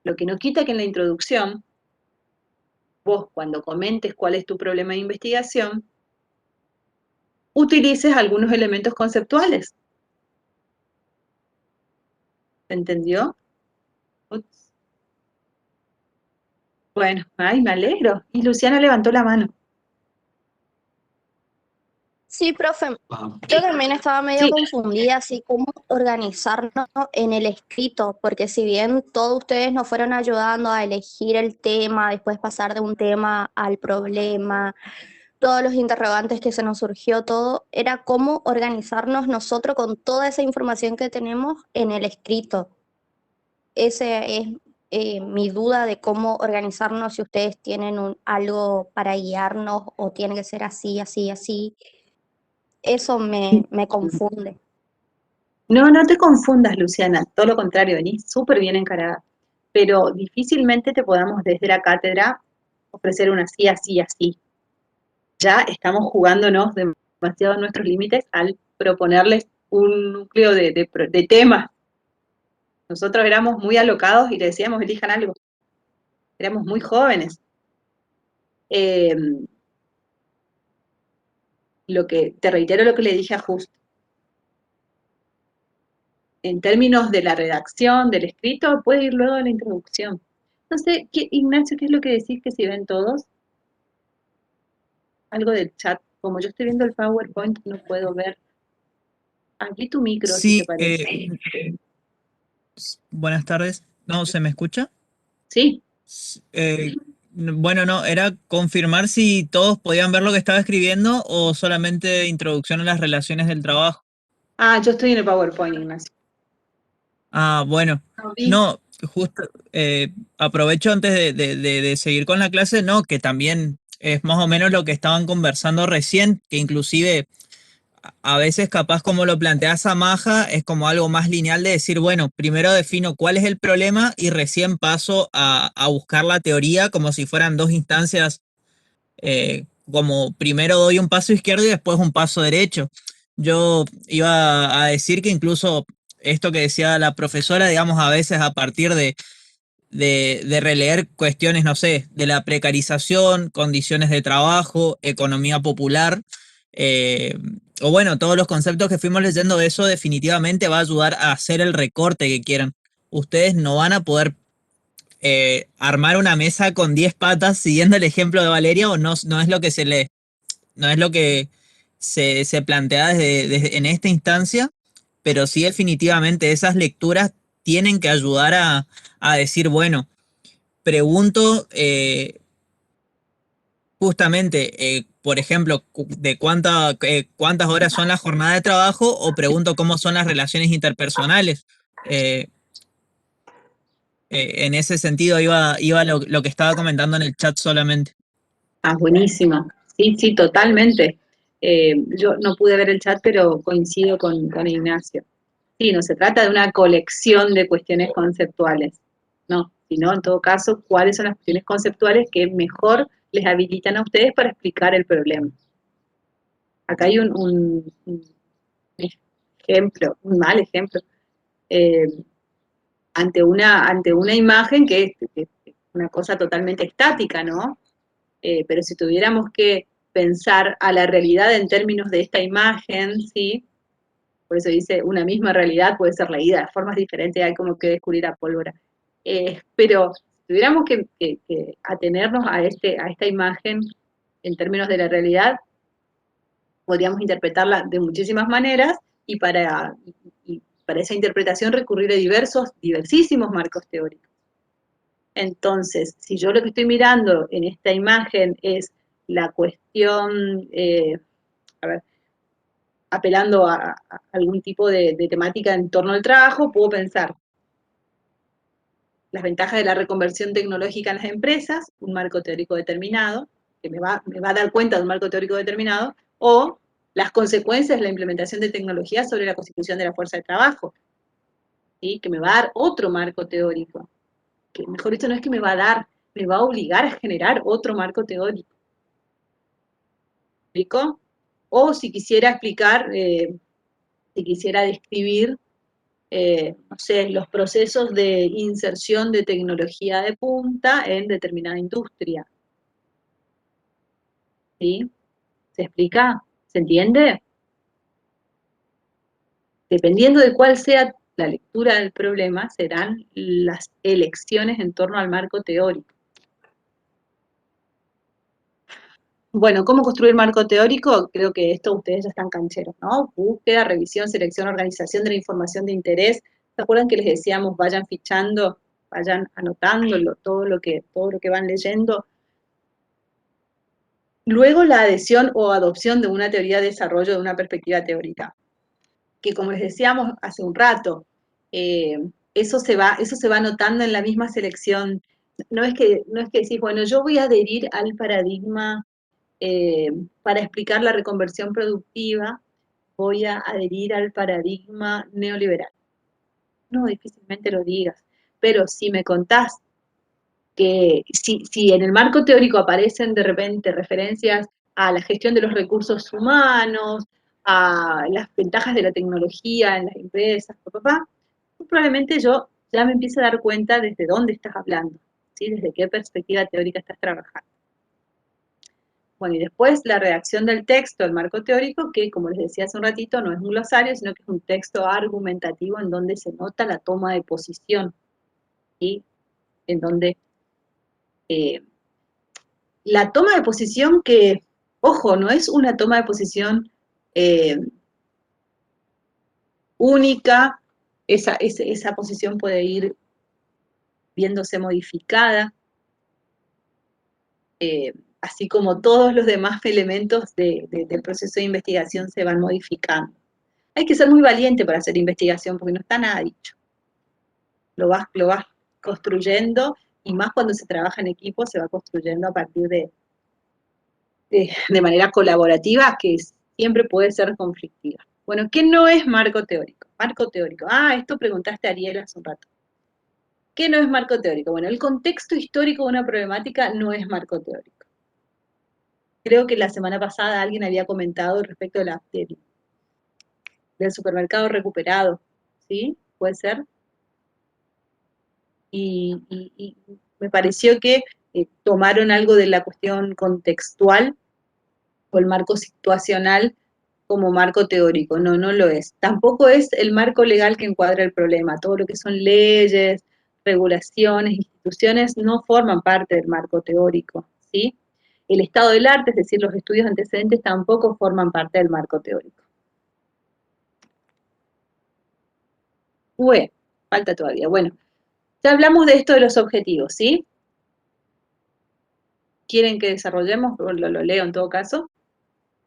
Lo que no quita que en la introducción, vos cuando comentes cuál es tu problema de investigación, utilices algunos elementos conceptuales. ¿Se entendió? Ups. Bueno, ay, me alegro. Y Luciana levantó la mano. Sí, profe, Ah, yo también estaba medio Sí. confundida, así como organizarnos en el escrito, porque si bien todos ustedes nos fueron ayudando a elegir el tema, después pasar de un tema al problema, todos los interrogantes que se nos surgió, todo, era cómo organizarnos nosotros con toda esa información que tenemos en el escrito. Ese es mi duda de cómo organizarnos, si ustedes tienen algo para guiarnos o tiene que ser así, así, así. Eso me confunde. No, no te confundas, Luciana. Todo lo contrario, venís súper bien encarada. Pero difícilmente te podamos desde la cátedra ofrecer un así, así, así. Ya estamos jugándonos demasiado nuestros límites al proponerles un núcleo de temas. Nosotros éramos muy alocados y le decíamos, elijan algo. Éramos muy jóvenes. Te reitero lo que le dije a Just. En términos de la redacción, del escrito, puede ir luego de la introducción. No sé, Ignacio, ¿qué es lo que decís que si ven todos? Algo del chat. Como yo estoy viendo el PowerPoint, no puedo ver. Abrí tu micro, si te Sí, parece. buenas tardes. ¿No se me escucha? Sí. Bueno, no, era confirmar si todos podían ver lo que estaba escribiendo o solamente introducción a las relaciones del trabajo. Ah, yo estoy en el PowerPoint, Ignacio. Ah, bueno. No vi. No, justo aprovecho antes de seguir con la clase, no, que también es más o menos lo que estaban conversando recién, que inclusive a veces capaz como lo planteas a Maja, es como algo más lineal de decir, bueno, primero defino cuál es el problema y recién paso a buscar la teoría como si fueran dos instancias, como primero doy un paso izquierdo y después un paso derecho. Yo iba a decir que incluso esto que decía la profesora, digamos, a veces a partir de releer cuestiones, no sé, de la precarización, condiciones de trabajo, economía popular, o bueno, todos los conceptos que fuimos leyendo, eso definitivamente va a ayudar a hacer el recorte que quieran. Ustedes no van a poder armar una mesa con 10 patas siguiendo el ejemplo de Valeria, o no, no es lo que no es lo que se plantea en esta instancia, pero sí definitivamente esas lecturas tienen que ayudar a decir, bueno, pregunto justamente, por ejemplo, de cuántas horas son la jornada de trabajo, o pregunto cómo son las relaciones interpersonales. Eh, en ese sentido iba lo que estaba comentando en el chat solamente. Ah, buenísimo. Sí, sí, totalmente. Yo no pude ver el chat, pero coincido con Ignacio. Sí, no se trata de una colección de cuestiones conceptuales, no, sino en todo caso, cuáles son las cuestiones conceptuales que mejor les habilitan a ustedes para explicar el problema. Acá hay un ejemplo, un mal ejemplo, ante una imagen que es una cosa totalmente estática, ¿no? Pero si tuviéramos que pensar a la realidad en términos de esta imagen, ¿sí? Por eso dice, una misma realidad puede ser leída de formas diferentes, hay como que descubrir a pólvora. Pero si tuviéramos que atenernos a esta imagen en términos de la realidad, podríamos interpretarla de muchísimas maneras y para esa interpretación recurrir a diversísimos marcos teóricos. Entonces, si yo lo que estoy mirando en esta imagen es la cuestión, apelando a algún tipo de temática en torno al trabajo, puedo pensar las ventajas de la reconversión tecnológica en las empresas, un marco teórico determinado, que me va a dar cuenta de un marco teórico determinado, o las consecuencias de la implementación de tecnología sobre la constitución de la fuerza de trabajo, ¿sí? Que me va a dar otro marco teórico. Que mejor dicho, no es que me va a dar, me va a obligar a generar otro marco teórico. ¿Me explico? O si quisiera explicar, si quisiera describir, no sé, los procesos de inserción de tecnología de punta en determinada industria. ¿Sí? ¿Se explica? ¿Se entiende? Dependiendo de cuál sea la lectura del problema, serán las elecciones en torno al marco teórico. Bueno, ¿cómo construir marco teórico? Creo que esto ustedes ya están cancheros, ¿no? Búsqueda, revisión, selección, organización de la información de interés. ¿Se acuerdan que les decíamos vayan fichando, vayan anotándolo, todo lo que van leyendo? Luego la adhesión o adopción de una teoría de desarrollo de una perspectiva teórica. Que como les decíamos hace un rato, eso se va anotando en la misma selección. No es que decís, bueno, yo voy a adherir al paradigma para explicar la reconversión productiva, voy a adherir al paradigma neoliberal. No, difícilmente lo digas, pero si me contás que si en el marco teórico aparecen de repente referencias a la gestión de los recursos humanos, a las ventajas de la tecnología en las empresas, probablemente yo ya me empiece a dar cuenta desde dónde estás hablando, ¿sí? Desde qué perspectiva teórica estás trabajando. Bueno, y después la redacción del texto, el marco teórico, que como les decía hace un ratito, no es un glosario, sino que es un texto argumentativo en donde se nota la toma de posición, ¿sí? En donde la toma de posición que, ojo, no es una toma de posición única, esa posición puede ir viéndose modificada, así como todos los demás elementos del proceso de investigación se van modificando. Hay que ser muy valiente para hacer investigación porque no está nada dicho. Lo vas construyendo, y más cuando se trabaja en equipo, se va construyendo a partir de manera colaborativa, que siempre puede ser conflictiva. Bueno, ¿qué no es marco teórico? Marco teórico. Esto preguntaste a Ariel hace un rato. ¿Qué no es marco teórico? Bueno, el contexto histórico de una problemática no es marco teórico. Creo que la semana pasada alguien había comentado respecto del supermercado recuperado, ¿sí? ¿Puede ser? Y me pareció que tomaron algo de la cuestión contextual o el marco situacional como marco teórico. No, no lo es. Tampoco es el marco legal que encuadra el problema. Todo lo que son leyes, regulaciones, instituciones, no forman parte del marco teórico, ¿sí? El estado del arte, es decir, los estudios antecedentes, tampoco forman parte del marco teórico. Falta todavía. Bueno, ya hablamos de esto de los objetivos, ¿sí? ¿Quieren que desarrollemos? Lo leo en todo caso.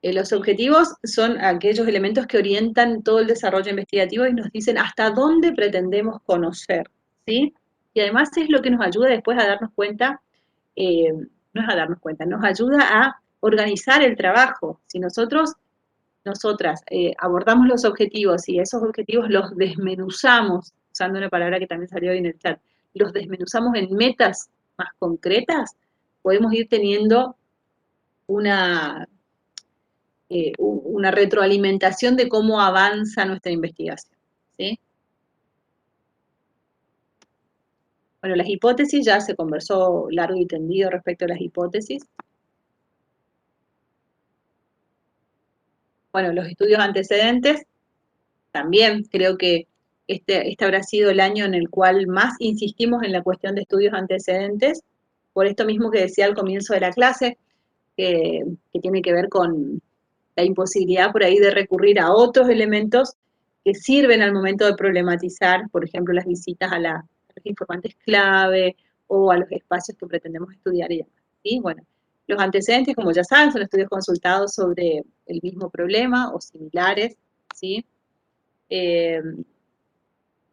Los objetivos son aquellos elementos que orientan todo el desarrollo investigativo y nos dicen hasta dónde pretendemos conocer, ¿sí? Y además es lo que nos ayuda después a darnos cuenta, no es a darnos cuenta, nos ayuda a organizar el trabajo. Si nosotras abordamos los objetivos y esos objetivos los desmenuzamos, usando una palabra que también salió hoy en el chat, los desmenuzamos en metas más concretas, podemos ir teniendo una retroalimentación de cómo avanza nuestra investigación, ¿sí? Bueno, las hipótesis, ya se conversó largo y tendido respecto a las hipótesis. Bueno, los estudios antecedentes, también creo que este habrá sido el año en el cual más insistimos en la cuestión de estudios antecedentes, por esto mismo que decía al comienzo de la clase, que tiene que ver con la imposibilidad por ahí de recurrir a otros elementos que sirven al momento de problematizar, por ejemplo, las visitas a los informantes clave o a los espacios que pretendemos estudiar y demás, ¿sí? Bueno, los antecedentes, como ya saben, son estudios consultados sobre el mismo problema o similares, ¿sí?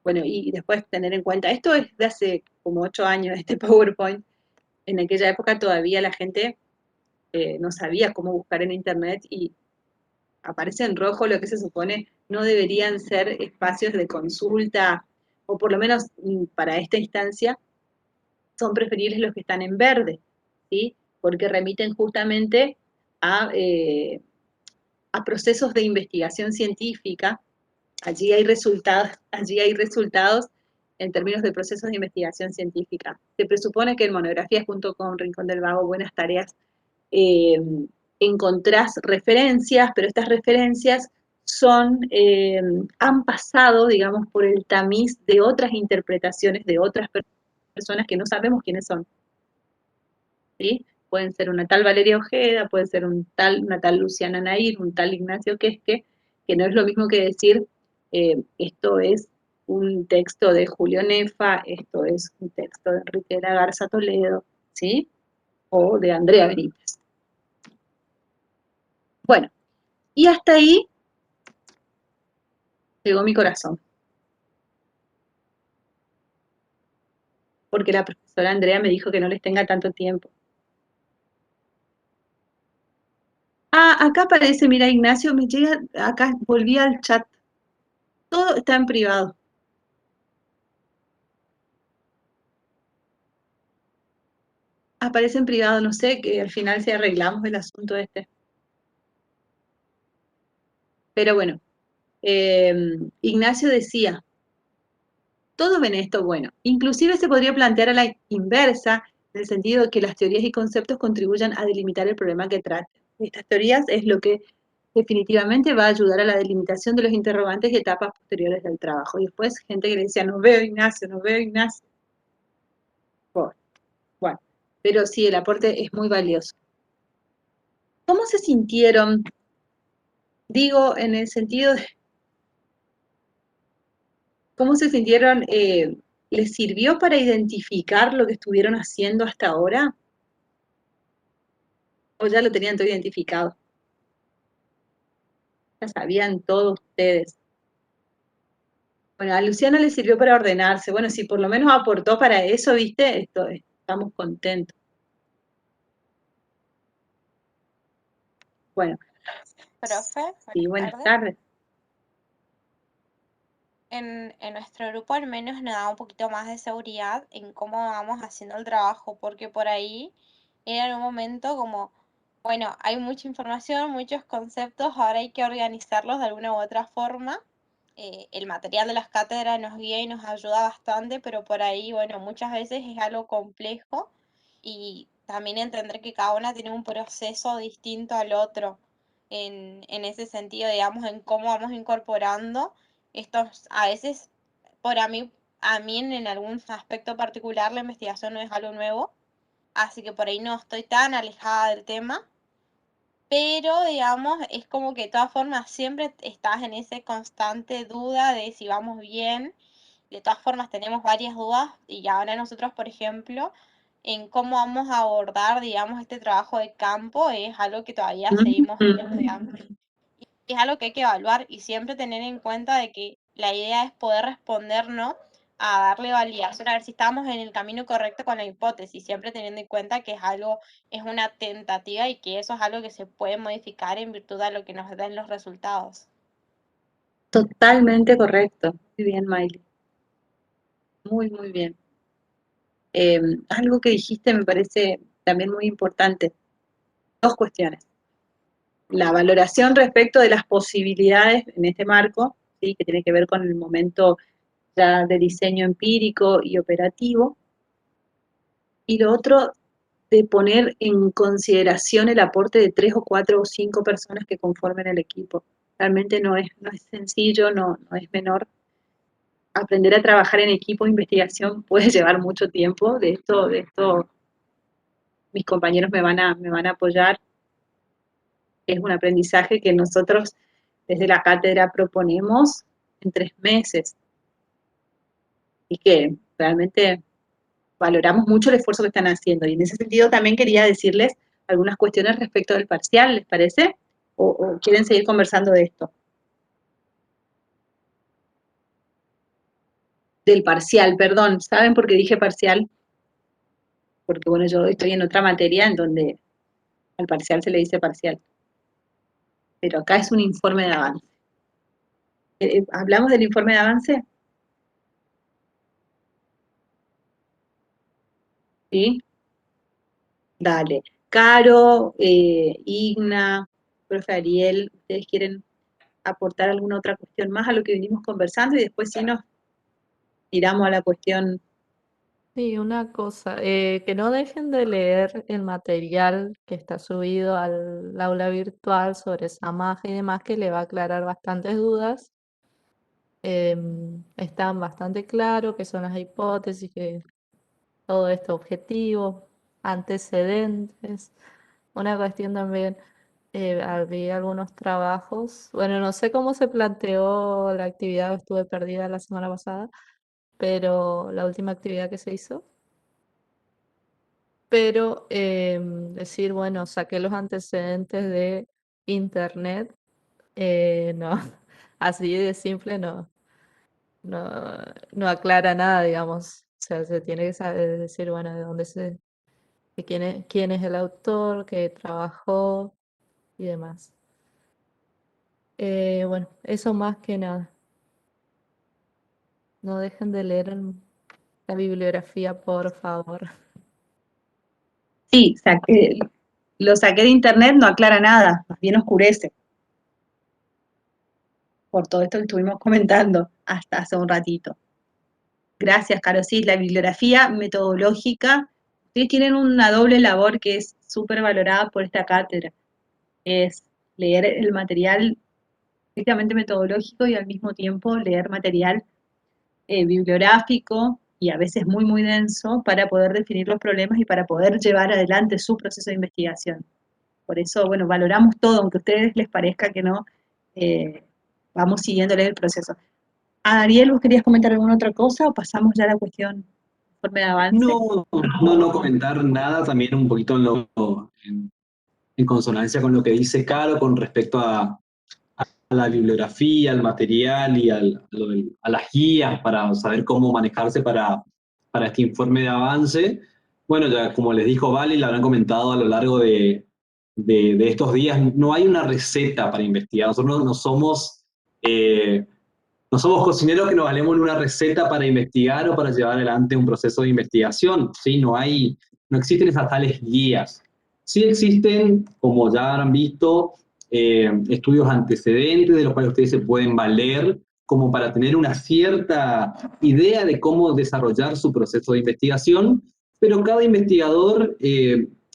Bueno, y después tener en cuenta, esto es de hace como 8 años, este PowerPoint. En aquella época todavía la gente no sabía cómo buscar en Internet y aparece en rojo lo que se supone no deberían ser espacios de consulta, o por lo menos para esta instancia, son preferibles los que están en verde, ¿sí? Porque remiten justamente a procesos de investigación científica. Allí hay resultados en términos de procesos de investigación científica. Se presupone que en monografías junto con Rincón del Vago, Buenas Tareas, encontrás referencias, pero estas referencias han pasado, digamos, por el tamiz de otras interpretaciones de otras personas que no sabemos quiénes son, ¿sí? Pueden ser una tal Valeria Ojeda, puede ser una tal Luciana Nair, un tal Ignacio Quesque, que no es lo mismo que decir, esto es un texto de Julio Nefa, esto es un texto de Enrique de la Garza Toledo, ¿sí? O de Andrea Benítez. Bueno, y hasta ahí llegó mi corazón. Porque la profesora Andrea me dijo que no les tenga tanto tiempo. Acá aparece, mira, Ignacio, me llega, acá volví al chat. Todo está en privado. Aparece en privado, no sé, que al final si arreglamos el asunto este. Pero bueno, Ignacio decía, todo ven esto, bueno, inclusive se podría plantear a la inversa, en el sentido de que las teorías y conceptos contribuyan a delimitar el problema que tratan. Estas teorías es lo que definitivamente va a ayudar a la delimitación de los interrogantes y etapas posteriores del trabajo. Y después gente que le decía, no veo Ignacio, no veo Ignacio. Bueno, pero sí, el aporte es muy valioso. ¿Cómo se sintieron? Digo, en el sentido de, ¿cómo se sintieron? ¿Les sirvió para identificar lo que estuvieron haciendo hasta ahora? ¿O ya lo tenían todo identificado? Ya sabían todos ustedes. Bueno, a Luciana le sirvió para ordenarse. Bueno, si por lo menos aportó para eso, ¿viste? Estamos contentos. Bueno, Profe, sí, buenas buenas tardes. tardes. En nuestro grupo al menos nos da un poquito más de seguridad en cómo vamos haciendo el trabajo, porque por ahí era en un momento como, bueno, hay mucha información, muchos conceptos, ahora hay que organizarlos de alguna u otra forma. El material de las cátedras nos guía y nos ayuda bastante, pero por ahí, bueno, muchas veces es algo complejo y también entender que cada una tiene un proceso distinto al otro en ese sentido, digamos, en cómo vamos incorporando estos, a veces, a mí en algún aspecto particular la investigación no es algo nuevo, así que por ahí no estoy tan alejada del tema, pero digamos, es como que de todas formas siempre estás en esa constante duda de si vamos bien. De todas formas tenemos varias dudas y ahora nosotros, por ejemplo, en cómo vamos a abordar, digamos, este trabajo de campo es algo que todavía seguimos estudiando. Es algo que hay que evaluar y siempre tener en cuenta de que la idea es poder respondernos a darle validación, a ver si estamos en el camino correcto con la hipótesis, siempre teniendo en cuenta que es algo, es una tentativa y que eso es algo que se puede modificar en virtud de lo que nos den los resultados. Totalmente correcto. Muy bien, Miley. Muy, muy bien. Algo que dijiste me parece también muy importante. Dos cuestiones. La valoración respecto de las posibilidades en este marco, ¿sí? Que tiene que ver con el momento ya de diseño empírico y operativo. Y lo otro, de poner en consideración el aporte de 3 o 4 o 5 personas que conformen el equipo. Realmente no es sencillo, no es menor. Aprender a trabajar en equipo de investigación puede llevar mucho tiempo. De esto mis compañeros me van a apoyar. Es un aprendizaje que nosotros desde la cátedra proponemos en 3 meses. Y que realmente valoramos mucho el esfuerzo que están haciendo. Y en ese sentido también quería decirles algunas cuestiones respecto del parcial, ¿les parece? ¿O quieren seguir conversando de esto? Del parcial, perdón. ¿Saben por qué dije parcial? Porque, bueno, yo estoy en otra materia en donde al parcial se le dice parcial. Pero acá es un informe de avance. ¿Hablamos del informe de avance? ¿Sí? Dale. Caro, Igna, profe Ariel, ¿ustedes quieren aportar alguna otra cuestión más a lo que venimos conversando? Y después sí nos tiramos a la cuestión. Sí, una cosa, que no dejen de leer el material que está subido al aula virtual sobre Samaje y demás, que le va a aclarar bastantes dudas. Están bastante claro qué son las hipótesis, que todo esto objetivo, antecedentes. Una cuestión también, había algunos trabajos, bueno, no sé cómo se planteó la actividad, estuve perdida la semana pasada, pero la última actividad que se hizo. Pero decir, bueno, saqué los antecedentes de internet, no, así de simple no, no aclara nada, digamos. O sea, se tiene que saber decir, bueno, de dónde de quién es el autor, qué trabajó y demás. Bueno, eso más que nada. No dejen de leer la bibliografía, por favor. Sí, lo saqué de internet, no aclara nada, más bien oscurece. Por todo esto que estuvimos comentando hasta hace un ratito. Gracias, Caro. Sí, la bibliografía metodológica. Ustedes tienen una doble labor que es súper valorada por esta cátedra. Es leer el material estrictamente metodológico y al mismo tiempo leer material bibliográfico y a veces muy, muy denso para poder definir los problemas y para poder llevar adelante su proceso de investigación. Por eso, bueno, valoramos todo, aunque a ustedes les parezca que no, vamos siguiéndole el proceso. Ariel, ¿vos querías comentar alguna otra cosa o pasamos ya a la cuestión informe de avance? No comentar nada, también un poquito en consonancia con lo que dice Caro con respecto a la bibliografía, al material y a las guías para saber cómo manejarse para este informe de avance. Bueno, ya como les dijo Vale, la habrán comentado a lo largo de estos días, no hay una receta para investigar. Nosotros no somos cocineros que nos valemos en una receta para investigar o para llevar adelante un proceso de investigación, ¿sí? No existen esas tales guías. Sí existen, como ya habrán visto, estudios antecedentes de los cuales ustedes se pueden valer como para tener una cierta idea de cómo desarrollar su proceso de investigación, pero cada investigador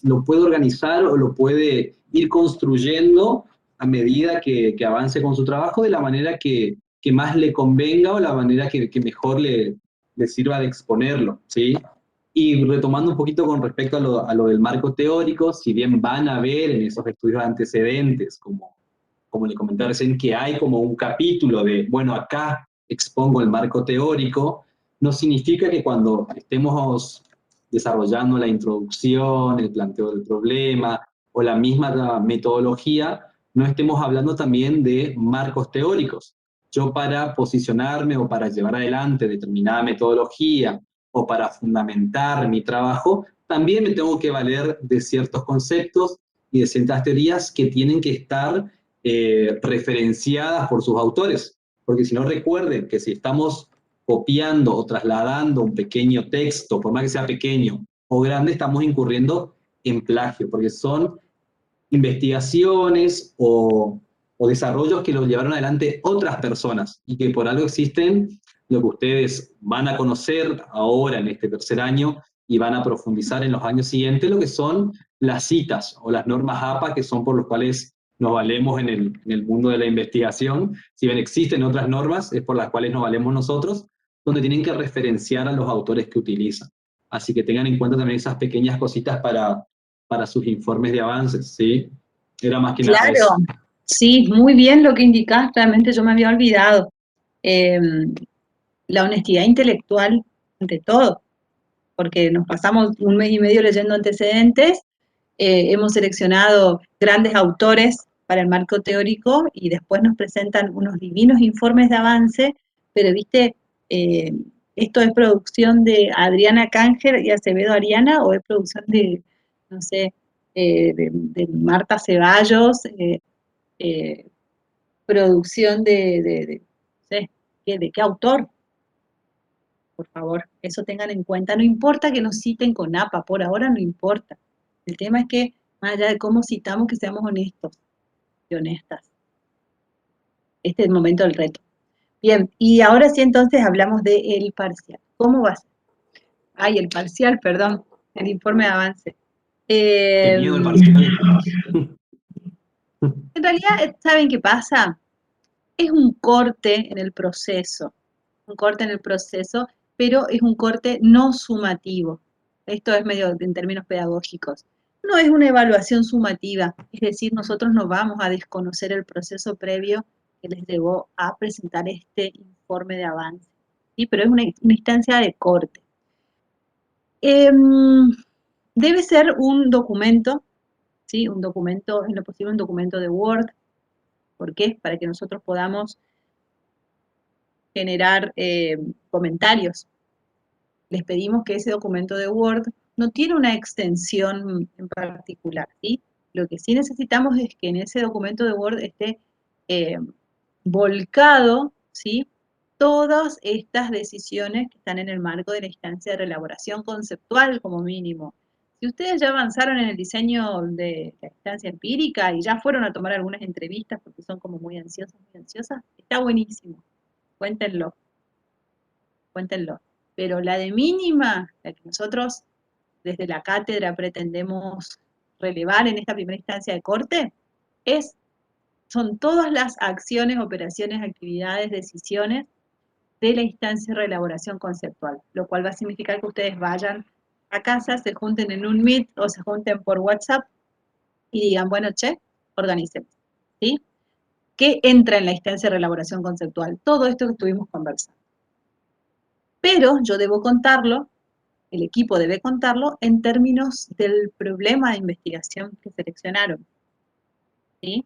lo puede organizar o lo puede ir construyendo a medida que avance con su trabajo de la manera que más le convenga o la manera que mejor le sirva de exponerlo, ¿sí? Y retomando un poquito con respecto a lo del marco teórico, si bien van a ver en esos estudios antecedentes, como le comenté recién, que hay como un capítulo de, bueno, acá expongo el marco teórico, no significa que cuando estemos desarrollando la introducción, el planteo del problema o la misma metodología, no estemos hablando también de marcos teóricos. Yo para posicionarme o para llevar adelante determinada metodología o para fundamentar mi trabajo, también me tengo que valer de ciertos conceptos y de ciertas teorías que tienen que estar referenciadas por sus autores. Porque si no, recuerden que si estamos copiando o trasladando un pequeño texto, por más que sea pequeño o grande, estamos incurriendo en plagio, porque son investigaciones o desarrollos que los llevaron adelante otras personas y que por algo existen lo que ustedes van a conocer ahora en este tercer año y van a profundizar en los años siguientes, lo que son las citas o las normas APA, que son por los cuales nos valemos en el mundo de la investigación. Si bien existen otras normas, es por las cuales nos valemos nosotros, donde tienen que referenciar a los autores que utilizan. Así que tengan en cuenta también esas pequeñas cositas para sus informes de avances, ¿sí? Era más que nada Claro, eso. sí, muy bien lo que indicás, realmente yo me había olvidado. La honestidad intelectual ante todo, porque nos pasamos un mes y medio leyendo antecedentes, hemos seleccionado grandes autores para el marco teórico y después nos presentan unos divinos informes de avance, pero viste, esto es producción de Adriana Cánger y Acevedo Ariana, o es producción de, no sé, de Marta Ceballos, producción no sé, ¿de qué autor? Por favor, eso tengan en cuenta. No importa que nos citen con APA, por ahora no importa. El tema es que, más allá de cómo citamos, que seamos honestos y honestas. Este es el momento del reto. Bien, y ahora sí entonces hablamos del parcial. ¿Cómo va a ser? Ay, el parcial, perdón, el informe de avance. Qué miedo el parcial. En realidad, ¿saben qué pasa? Es un corte en el proceso, pero es un corte no sumativo. Esto es medio en términos pedagógicos. No es una evaluación sumativa, es decir, nosotros no vamos a desconocer el proceso previo que les llevó a presentar este informe de avance, ¿sí? Pero es una instancia de corte. Debe ser un documento, ¿sí? Un documento, en lo posible un documento de Word. ¿Por qué? Para que nosotros podamos generar comentarios. Les pedimos que ese documento de Word no tiene una extensión en particular, ¿sí? Lo que sí necesitamos es que en ese documento de Word esté volcado, ¿sí? Todas estas decisiones que están en el marco de la instancia de reelaboración conceptual como mínimo. Si ustedes ya avanzaron en el diseño de la instancia empírica y ya fueron a tomar algunas entrevistas porque son como muy ansiosas, está buenísimo. Cuéntenlo. Pero la de mínima, la que nosotros desde la cátedra pretendemos relevar en esta primera instancia de corte, son todas las acciones, operaciones, actividades, decisiones de la instancia de reelaboración conceptual, lo cual va a significar que ustedes vayan a casa, se junten en un Meet o se junten por WhatsApp y digan, bueno, che, organicemos, ¿sí? ¿Qué entra en la instancia de reelaboración conceptual? Todo esto que estuvimos conversando. Pero yo debo contarlo, el equipo debe contarlo en términos del problema de investigación que seleccionaron, ¿sí?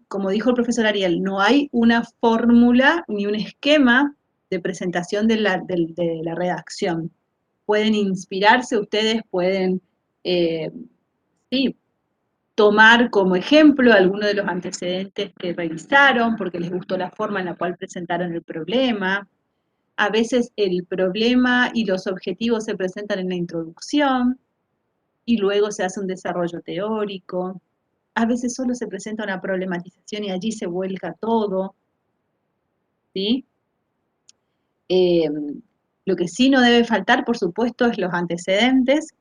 como dijo el profesor Ariel, no hay una fórmula ni un esquema de presentación de la redacción. Pueden inspirarse, ustedes pueden, sí, tomar como ejemplo alguno de los antecedentes que revisaron, porque les gustó la forma en la cual presentaron el problema. A veces el problema y los objetivos se presentan en la introducción y luego se hace un desarrollo teórico. A veces solo se presenta una problematización y allí se vuelca todo, ¿sí? Lo que sí no debe faltar, por supuesto, es los antecedentes,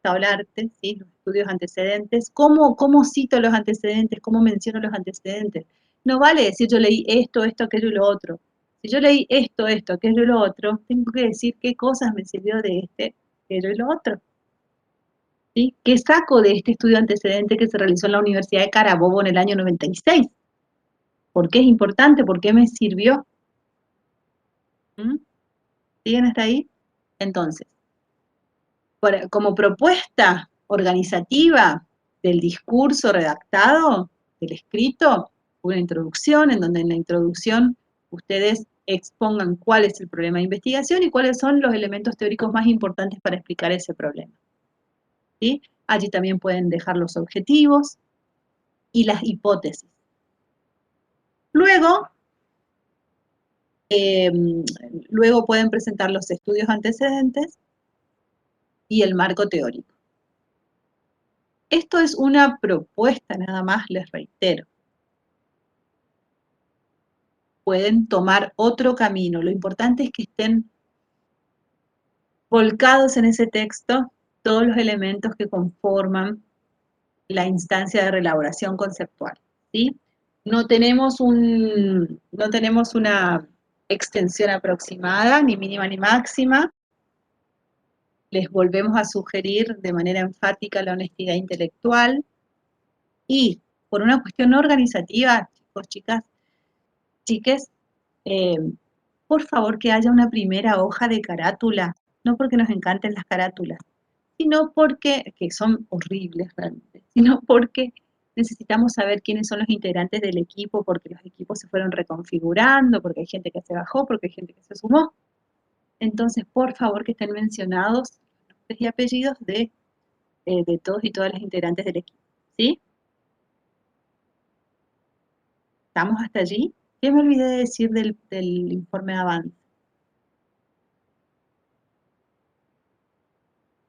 hablarte, ¿sí? Los estudios antecedentes. ¿Cómo cito los antecedentes? ¿Cómo menciono los antecedentes? No vale decir yo leí esto, aquello y lo otro. Si yo leí esto, aquello y lo otro, tengo que decir qué cosas me sirvió de aquello y lo otro. ¿Sí? ¿Qué saco de este estudio antecedente que se realizó en la Universidad de Carabobo en el año 96? ¿Por qué es importante? ¿Por qué me sirvió? ¿Mm? ¿Siguen hasta ahí? Entonces, como propuesta organizativa del discurso redactado, del escrito, una introducción, en donde en la introducción ustedes expongan cuál es el problema de investigación y cuáles son los elementos teóricos más importantes para explicar ese problema. ¿Sí? Allí también pueden dejar los objetivos y las hipótesis. Luego pueden presentar los estudios antecedentes y el marco teórico. Esto es una propuesta nada más, les reitero. Pueden tomar otro camino. Lo importante es que estén volcados en ese texto todos los elementos que conforman la instancia de reelaboración conceptual, ¿sí? No tenemos una extensión aproximada, ni mínima ni máxima. Les volvemos a sugerir de manera enfática la honestidad intelectual y por una cuestión organizativa, chicos, chicas, chiques, por favor que haya una primera hoja de carátula, no porque nos encanten las carátulas, sino porque, que son horribles realmente, sino porque necesitamos saber quiénes son los integrantes del equipo, porque los equipos se fueron reconfigurando, porque hay gente que se bajó, porque hay gente que se sumó. Entonces, por favor, que estén mencionados nombres y apellidos de todos y todas las integrantes del equipo, ¿sí? ¿Estamos hasta allí? ¿Qué me olvidé de decir del informe de avance?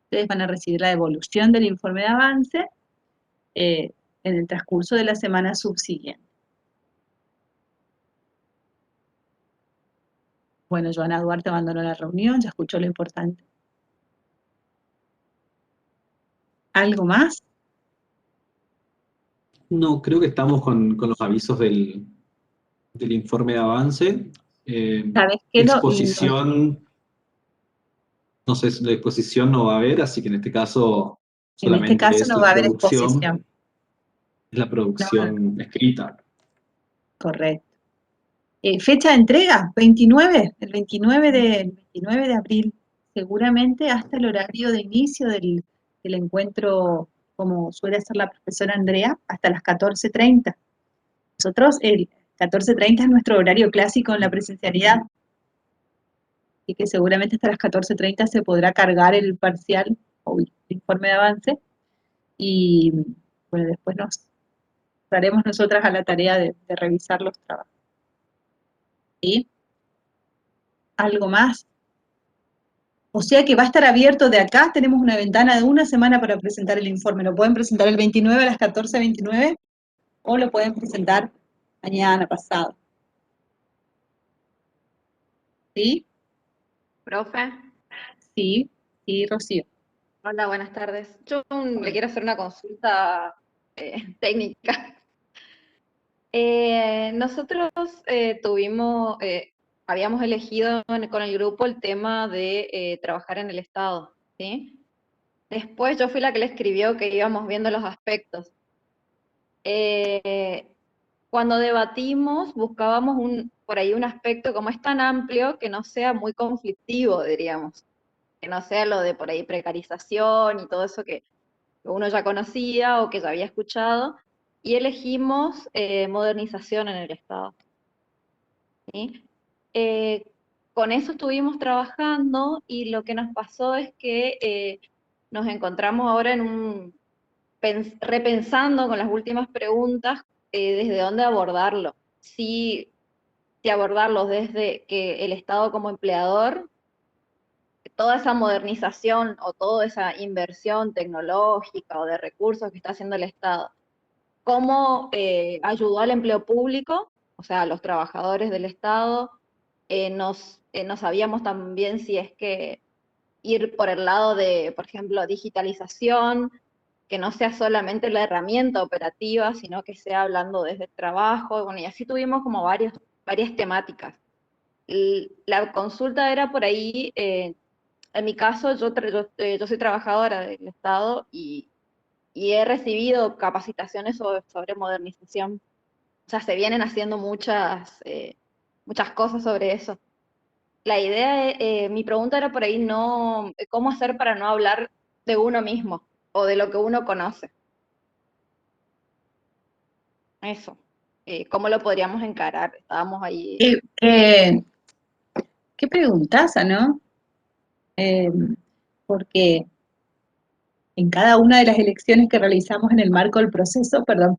Ustedes van a recibir la devolución del informe de avance en el transcurso de la semana subsiguiente. Bueno, Joana Duarte abandonó la reunión, ya escuchó lo importante. ¿Algo más? No, creo que estamos con los avisos del informe de avance. ¿Sabes qué? Exposición, no sé, la exposición no va a haber, así que en este caso solamente es no la va a haber producción. exposición. Es la producción escrita. Correcto. Fecha de entrega, 29, el 29 de abril, seguramente hasta el horario de inicio del encuentro, como suele hacer la profesora Andrea, hasta las 14:30. Nosotros, el 14:30 es nuestro horario clásico en la presencialidad, así que seguramente hasta las 14:30 se podrá cargar el parcial o el informe de avance, y bueno, después nos daremos nosotras a la tarea de revisar los trabajos. ¿Sí? ¿Algo más? O sea que va a estar abierto de acá, tenemos una ventana de una semana para presentar el informe. Lo pueden presentar el 29 a las 14:29 o lo pueden presentar mañana, pasado. ¿Sí? Profe. Sí, Rocío. Hola, buenas tardes. Yo le quiero hacer una consulta técnica. Nosotros habíamos elegido con el grupo el tema de trabajar en el Estado, ¿sí? Después yo fui la que le escribió que íbamos viendo los aspectos. Cuando debatimos, buscábamos por ahí un aspecto como es tan amplio que no sea muy conflictivo, diríamos. Que no sea lo de por ahí precarización y todo eso que uno ya conocía o que ya había escuchado, y elegimos modernización en el Estado. ¿Sí? Con eso estuvimos trabajando y lo que nos pasó es que nos encontramos ahora repensando con las últimas preguntas desde dónde abordarlo. Si abordarlo desde que el Estado como empleador, toda esa modernización o toda esa inversión tecnológica o de recursos que está haciendo el Estado, cómo ayudó al empleo público, o sea, a los trabajadores del Estado. No sabíamos también si es que ir por el lado de, por ejemplo, digitalización, que no sea solamente la herramienta operativa, sino que sea hablando desde el trabajo, bueno, y así tuvimos como varias temáticas. La consulta era por ahí, en mi caso, yo soy trabajadora del Estado y he recibido capacitaciones sobre modernización. O sea, se vienen haciendo muchas cosas sobre eso. La idea, mi pregunta era por ahí, no, ¿cómo hacer para no hablar de uno mismo o de lo que uno conoce? Eso. ¿Cómo lo podríamos encarar? Estábamos ahí. Qué preguntaza, ¿no? Porque en cada una de las elecciones que realizamos en el marco del proceso, perdón,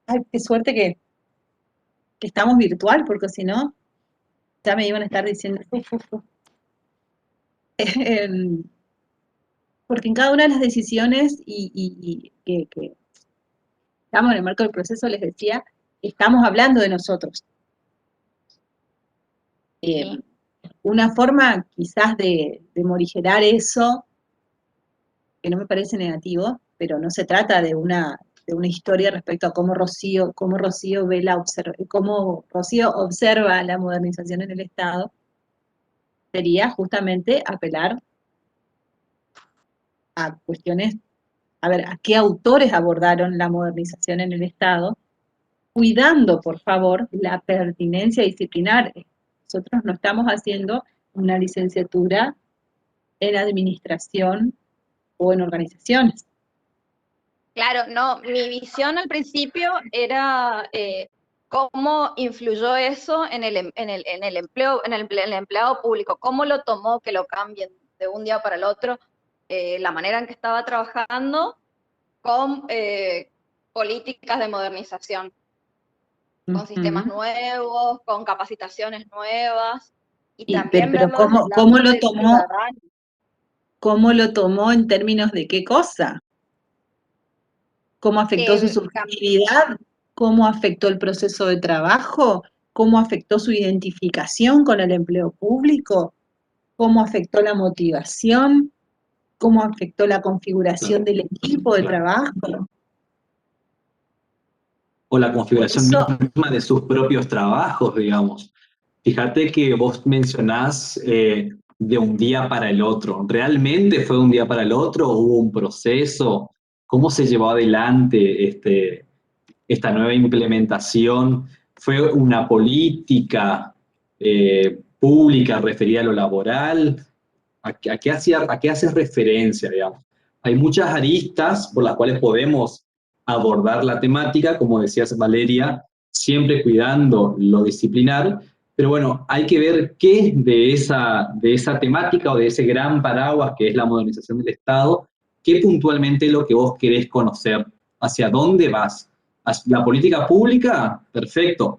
ay, qué suerte que estamos virtual, porque si no, ya me iban a estar diciendo, porque en cada una de las decisiones que estamos en el marco del proceso, les decía, estamos hablando de nosotros. Una forma quizás de morigerar eso, que no me parece negativo, pero no se trata de una historia respecto a cómo Rocío ve cómo Rocío observa la modernización en el Estado, sería justamente apelar a cuestiones, a ver, a qué autores abordaron la modernización en el Estado, cuidando, por favor, la pertinencia disciplinar. Nosotros no estamos haciendo una licenciatura en administración o en organizaciones. Claro, no, mi visión al principio era cómo influyó eso en el empleado público, cómo lo tomó que lo cambien de un día para el otro, la manera en que estaba trabajando con políticas de modernización, con sistemas nuevos, con capacitaciones nuevas, y también pero verlo desde el ¿cómo lado lo del tomó? ciudadano. ¿Cómo lo tomó en términos de qué cosa? ¿Cómo afectó su subjetividad? ¿Cómo afectó el proceso de trabajo? ¿Cómo afectó su identificación con el empleo público? ¿Cómo afectó la motivación? ¿Cómo afectó la configuración del equipo de trabajo? O la configuración misma de sus propios trabajos, digamos. Fíjate que vos mencionás de un día para el otro. ¿Realmente fue un día para el otro? ¿Hubo un proceso? ¿Cómo se llevó adelante esta nueva implementación? ¿Fue una política pública referida a lo laboral? ¿A qué haces referencia, digamos? Hay muchas aristas por las cuales podemos abordar la temática, como decías Valeria, siempre cuidando lo disciplinar, pero bueno, hay que ver qué de esa temática o de ese gran paraguas que es la modernización del Estado, qué puntualmente es lo que vos querés conocer, hacia dónde vas. ¿La política pública? Perfecto.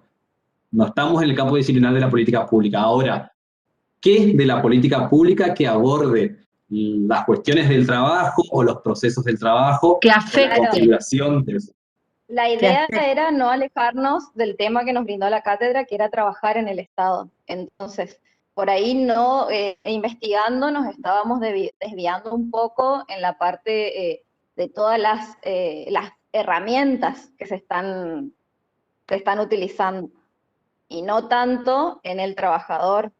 No estamos en el campo disciplinar de la política pública. Ahora, ¿qué de la política pública que aborde las cuestiones del trabajo o los procesos del trabajo? Que afecte. La configuración de eso. La idea era no alejarnos del tema que nos brindó la cátedra, que era trabajar en el Estado. Entonces, por ahí no, investigando, nos estábamos desviando un poco en la parte de todas las herramientas que se están utilizando, y no tanto en el trabajador.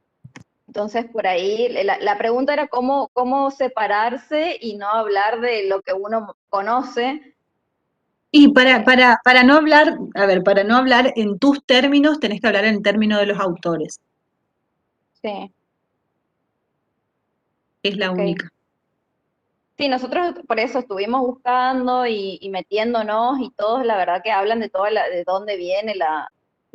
Entonces, por ahí, la pregunta era cómo separarse y no hablar de lo que uno conoce. Y para no hablar, a ver, para no hablar en tus términos, tenés que hablar en términos de los autores. Sí. Es la única. Sí, nosotros por eso estuvimos buscando y metiéndonos y todos la verdad que hablan de de dónde viene la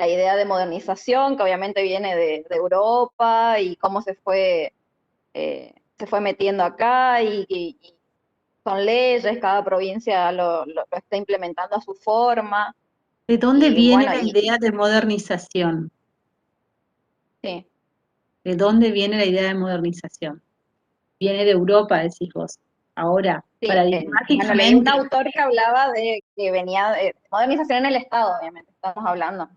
idea de modernización, que obviamente viene de Europa y cómo se fue metiendo acá y son leyes, cada provincia lo está implementando a su forma. ¿De dónde Y viene bueno, la idea de modernización? sí, ¿De dónde viene la idea de modernización? Viene de Europa, decís vos. Ahora, sí. Bueno, leí un paradigmáticamente, autor que hablaba de que venía de modernización en el Estado, obviamente, estamos hablando.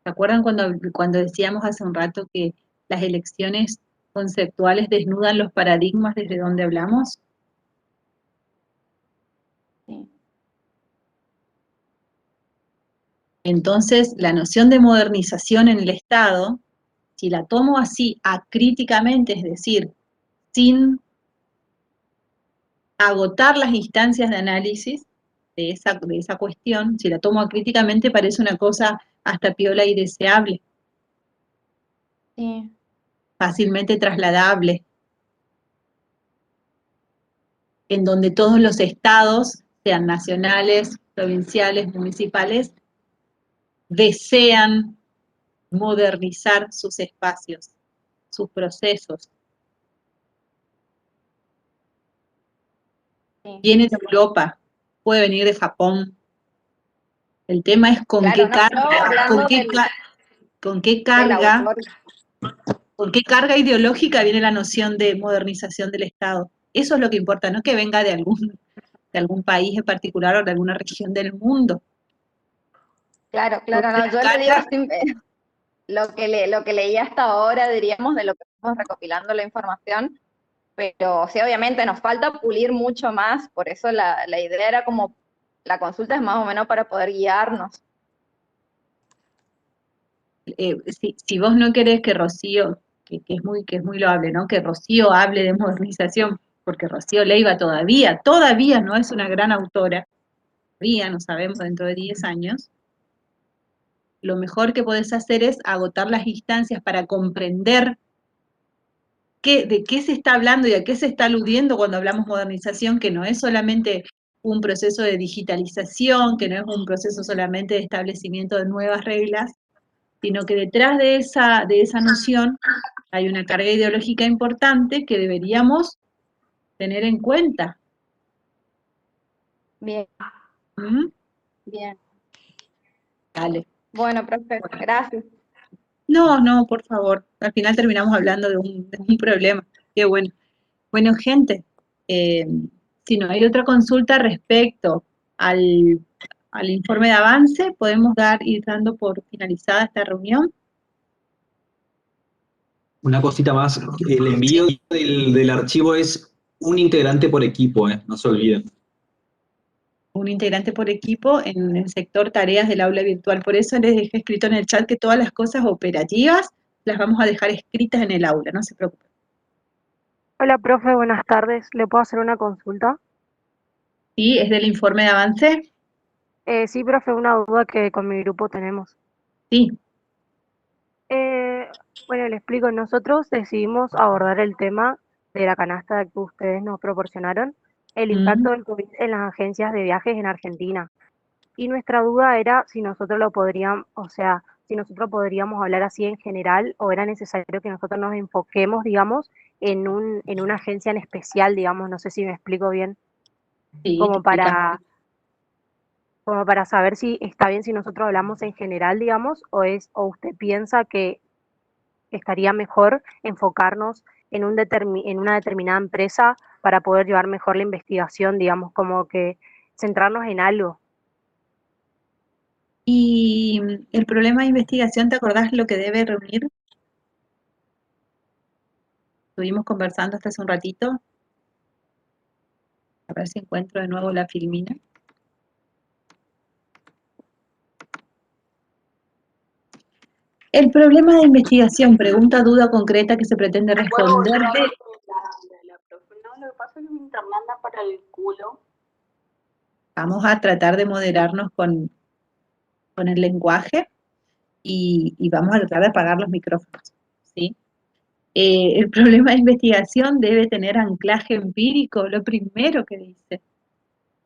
¿se acuerdan cuando decíamos hace un rato que las elecciones conceptuales desnudan los paradigmas desde donde hablamos? Sí. Entonces, la noción de modernización en el Estado, si la tomo así acríticamente, es decir, sin agotar las instancias de análisis de esa cuestión, si la tomo acríticamente, parece una cosa hasta piola y deseable, Sí. fácilmente trasladable, en donde todos los estados, sean nacionales, provinciales, municipales, desean modernizar sus espacios, sus procesos. Sí. Viene de Europa, puede venir de Japón. El tema es con Claro, qué no, yo hablando con qué del carga, autor. con qué carga ideológica viene la noción de modernización del Estado. Eso es lo que importa, no que venga de algún país en particular o de alguna región del mundo. Claro, Porque no, yo la le digo carga, lo que leí hasta ahora, diríamos, de lo que estamos recopilando la información, pero sí, obviamente nos falta pulir mucho más, por eso la idea era como, la consulta es más o menos para poder guiarnos. si vos no querés que Rocío, que es muy loable, ¿no? Que Rocío hable de modernización, porque Rocío Leiva todavía no es una gran autora, todavía no sabemos dentro de 10 años, lo mejor que podés hacer es agotar las instancias para comprender de qué se está hablando y a qué se está aludiendo cuando hablamos modernización, que no es solamente un proceso de digitalización, que no es un proceso solamente de establecimiento de nuevas reglas, sino que detrás de esa noción hay una carga ideológica importante que deberíamos tener en cuenta. Bien, ¿Mm? bien. Dale. Bueno, profe, gracias. No, por favor. Al final terminamos hablando de un problema. Qué bueno. Bueno, gente, si no hay otra consulta respecto al informe de avance, podemos ir dando por finalizada esta reunión. Una cosita más, el envío del archivo es un integrante por equipo, no se olviden. Un integrante por equipo en el sector tareas del aula virtual. Por eso les dejé escrito en el chat que todas las cosas operativas las vamos a dejar escritas en el aula, no se preocupen. Hola, profe, buenas tardes. ¿Le puedo hacer una consulta? ¿Sí? ¿Es del informe de avance? Sí, profe, una duda que con mi grupo tenemos. Sí. Bueno, le explico. Nosotros decidimos abordar el tema de la canasta que ustedes nos proporcionaron, el impacto del COVID en las agencias de viajes en Argentina. Y nuestra duda era si nosotros lo podríamos, o sea, si nosotros podríamos hablar así en general o era necesario que nosotros nos enfoquemos, digamos, en una agencia en especial, digamos, no sé si me explico bien, Sí, como para saber si está bien si nosotros hablamos en general, digamos, o usted piensa que estaría mejor enfocarnos en en una determinada empresa para poder llevar mejor la investigación, digamos, como que centrarnos en algo. Y el problema de investigación, ¿te acordás lo que debe reunir? Estuvimos conversando hasta hace un ratito. A ver si encuentro de nuevo la filmina. El problema de investigación, pregunta, duda concreta que se pretende responder. No, lo que pasa es que mi internet anda para el culo. Vamos a tratar de moderarnos con el lenguaje y vamos a tratar de apagar los micrófonos, ¿sí? El problema de investigación debe tener anclaje empírico, lo primero que dice,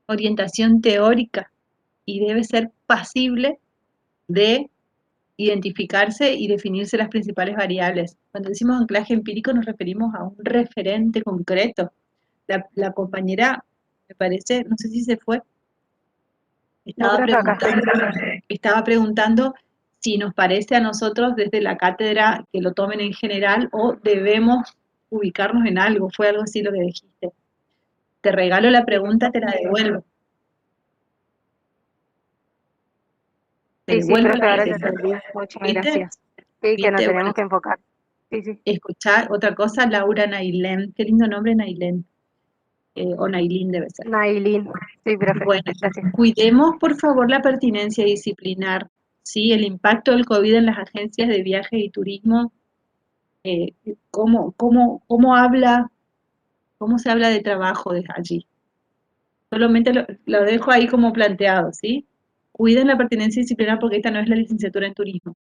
orientación teórica, y debe ser pasible de identificarse y definirse las principales variables. Cuando decimos anclaje empírico nos referimos a un referente concreto. La compañera, me parece, no sé si se fue, No, profe, acá estoy. estaba preguntando si nos parece a nosotros desde la cátedra que lo tomen en general o debemos ubicarnos en algo. Fue algo así lo que dijiste. Te regalo la pregunta, te la devuelvo. Te Sí, devuelvo profe, ahora te la entendí. Muchas ¿Viste? gracias. Sí, que nos ¿Viste? tenemos Bueno, que enfocar. Sí. escuchar otra cosa, Laura Nailén. Qué lindo nombre, Nailén. O Nailín debe ser. Nailín. Sí, profe. Bueno, Gracias. cuidemos por favor la pertinencia disciplinar, ¿sí? El impacto del COVID en las agencias de viaje y turismo, cómo se habla de trabajo desde allí. Solamente lo dejo ahí como planteado, ¿sí? Cuiden la pertinencia disciplinar porque esta no es la licenciatura en turismo.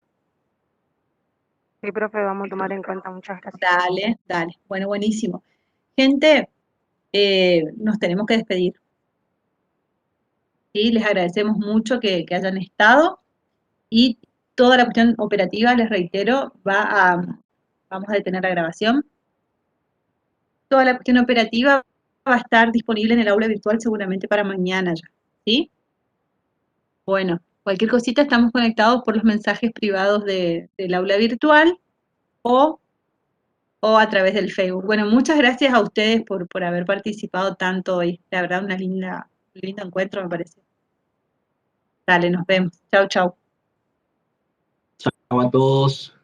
Sí, profe, vamos a tomar en cuenta. Muchas gracias. Dale. Bueno, buenísimo. Gente, nos tenemos que despedir. ¿Sí? Les agradecemos mucho que hayan estado y toda la cuestión operativa, les reitero, vamos a detener la grabación. Toda la cuestión operativa va a estar disponible en el aula virtual seguramente para mañana ya, ¿sí? Bueno, cualquier cosita estamos conectados por los mensajes privados del aula virtual o a través del Facebook. Bueno, muchas gracias a ustedes por haber participado tanto hoy. La verdad, un lindo encuentro me parece. Dale, nos vemos. Chau. Chao a todos.